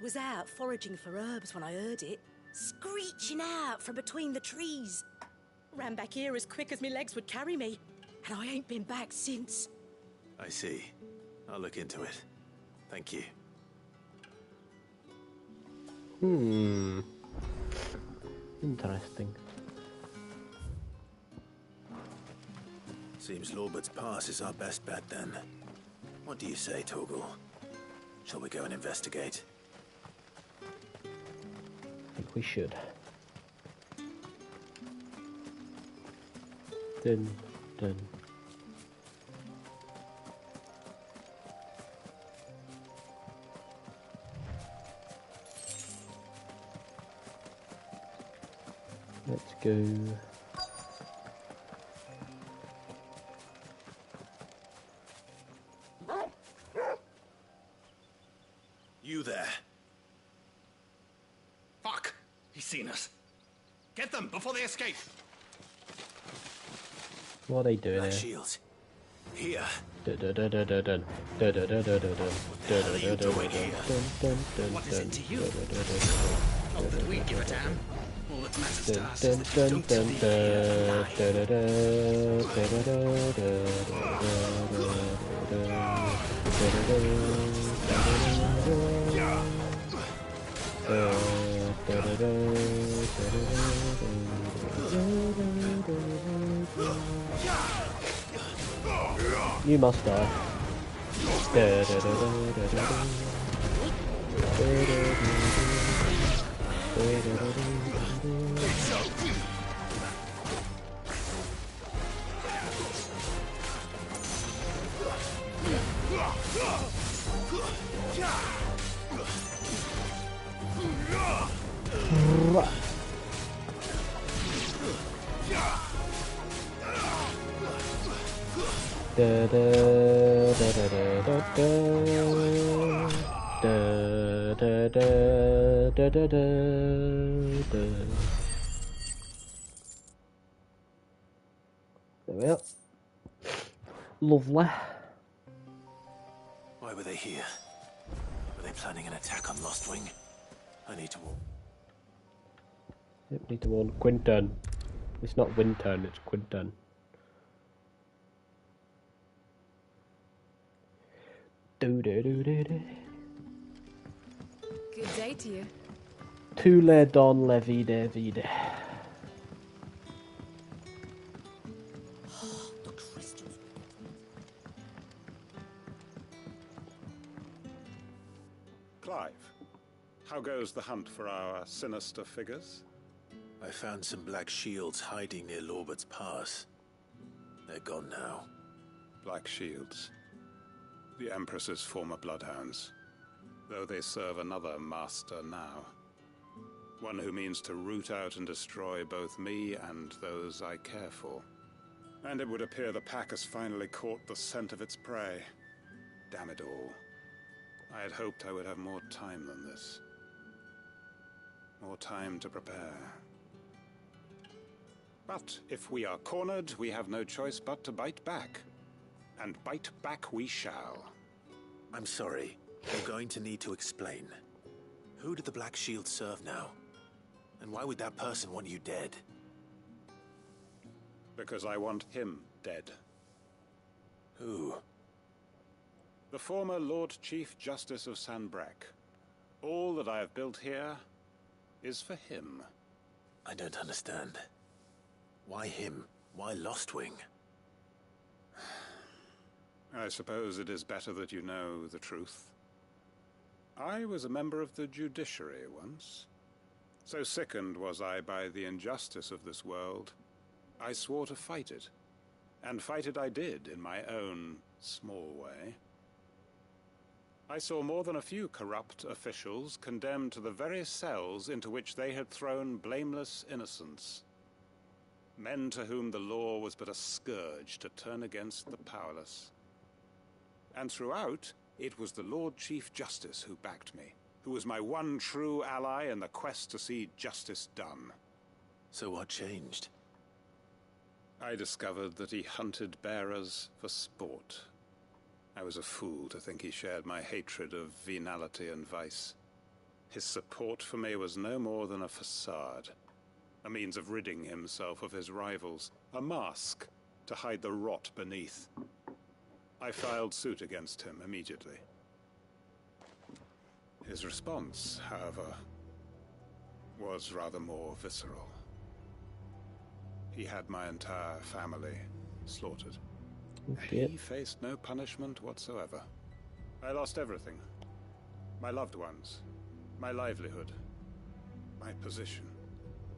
Was out foraging for herbs when I heard it, screeching out from between the trees. Ran back here as quick as my legs would carry me, and I ain't been back since. I see. I'll look into it. Thank you. Interesting. Seems Lorbert's Pass is our best bet then. What do you say, Torgal? Shall we go and investigate? I think we should. Dun, dun. Let's go. You there. Fuck! He's seen us. Get them before they escape. What are they doing Black here? shields. Here. What is it to you? Not that we give a damn. All that matters to us is that you don't You must die. There we are. Lovely. Why were they here? Were they planning an attack on Lostwing? I need to warn. Yep, need to warn Quinton. It's not Winton, it's Quinton. Do. Good day to you. Tule don levide vide. Clive, how goes the hunt for our sinister figures? I found some black shields hiding near Lorbert's Pass. They're gone now. Black shields. The Empress's former bloodhounds. Though they serve another master now. One who means to root out and destroy both me and those I care for. And it would appear the pack has finally caught the scent of its prey. Damn it all. I had hoped I would have more time than this. More time to prepare. But if we are cornered, we have no choice but to bite back. And bite back we shall. I'm sorry. You're going to need to explain. Who did the Black Shield serve now? And why would that person want you dead? Because I want him dead. Who? The former Lord Chief Justice of Sanbreque. All that I have built here is for him. I don't understand. Why him? Why Lostwing? I suppose it is better that you know the truth. I was a member of the judiciary once. So sickened was I by the injustice of this world, I swore to fight it. And fight it I did in my own small way. I saw more than a few corrupt officials condemned to the very cells into which they had thrown blameless innocents. Men to whom the law was but a scourge to turn against the powerless. And throughout, it was the Lord Chief Justice who backed me, who was my one true ally in the quest to see justice done. So what changed? I discovered that he hunted bearers for sport. I was a fool to think he shared my hatred of venality and vice. His support for me was no more than a facade, a means of ridding himself of his rivals, a mask to hide the rot beneath. I filed suit against him immediately. His response, however, was rather more visceral. He had my entire family slaughtered. Shit. He faced no punishment whatsoever. I lost everything. My loved ones, my livelihood, my position,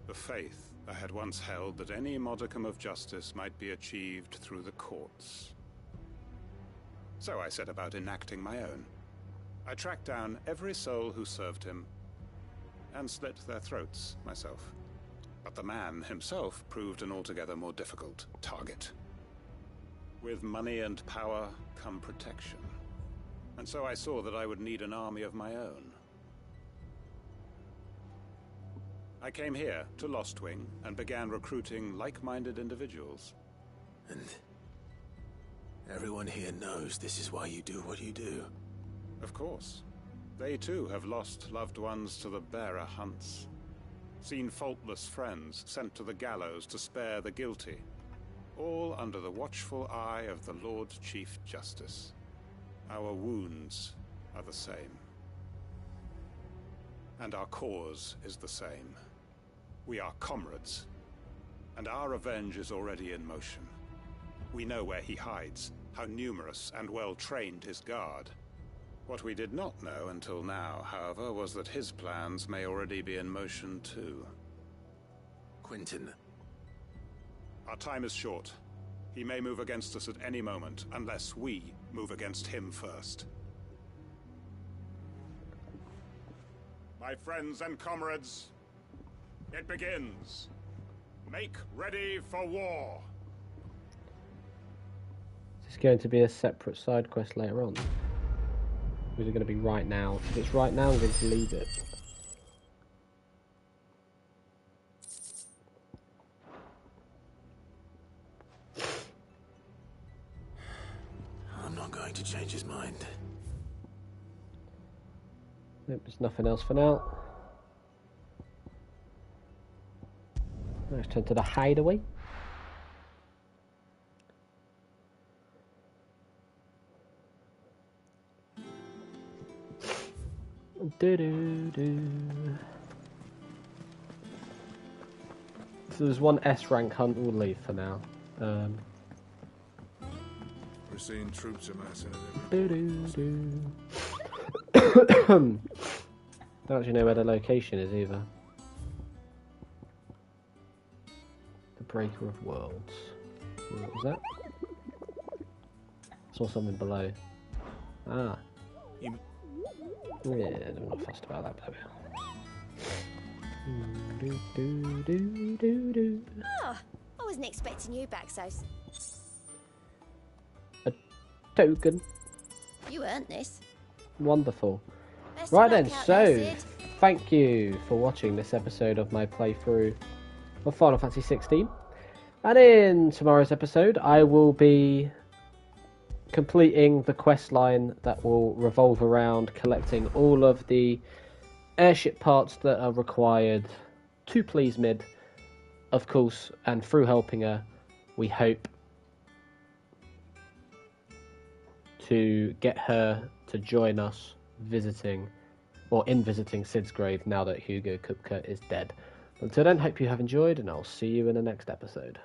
the faith I had once held that any modicum of justice might be achieved through the courts. So I set about enacting my own. I tracked down every soul who served him and slit their throats myself. But the man himself proved an altogether more difficult target. With money and power come protection. And so I saw that I would need an army of my own. I came here to Lostwing and began recruiting like-minded individuals. And everyone here knows this is why you do what you do. Of course. They too have lost loved ones to the bearer hunts. Seen faultless friends sent to the gallows to spare the guilty. All under the watchful eye of the Lord Chief Justice. Our wounds are the same. And our cause is the same. We are comrades. And our revenge is already in motion. We know where he hides, how numerous and well-trained his guard. What we did not know until now, however, was that his plans may already be in motion too. Quentin. Our time is short. He may move against us at any moment, unless we move against him first. My friends and comrades, it begins. Make ready for war. Is this going to be a separate side quest later on? Or is it going to be right now? If it's right now, I'm going to leave it. I'm not going to change his mind. Nope, there's nothing else for now. Let's turn to the hideaway. So there's one S rank hunt we'll leave for now. We're seeing troops amassing Don't actually know where the location is either. The Breaker of Worlds. What was that? Saw something below. Ah. Yeah, I'm not fussed about that, but Oh, I wasn't expecting you back so... a token. You earned this. Wonderful. Best Right of then, luck out so there, Sid. thank you for watching this episode of my playthrough of Final Fantasy 16. And in tomorrow's episode, I will be completing the quest line that will revolve around collecting all of the airship parts that are required to please Mid, of course, and through helping her, we hope to get her to join us visiting Sid's grave now that Hugo Kupka is dead. Until then, hope you have enjoyed, and I'll see you in the next episode.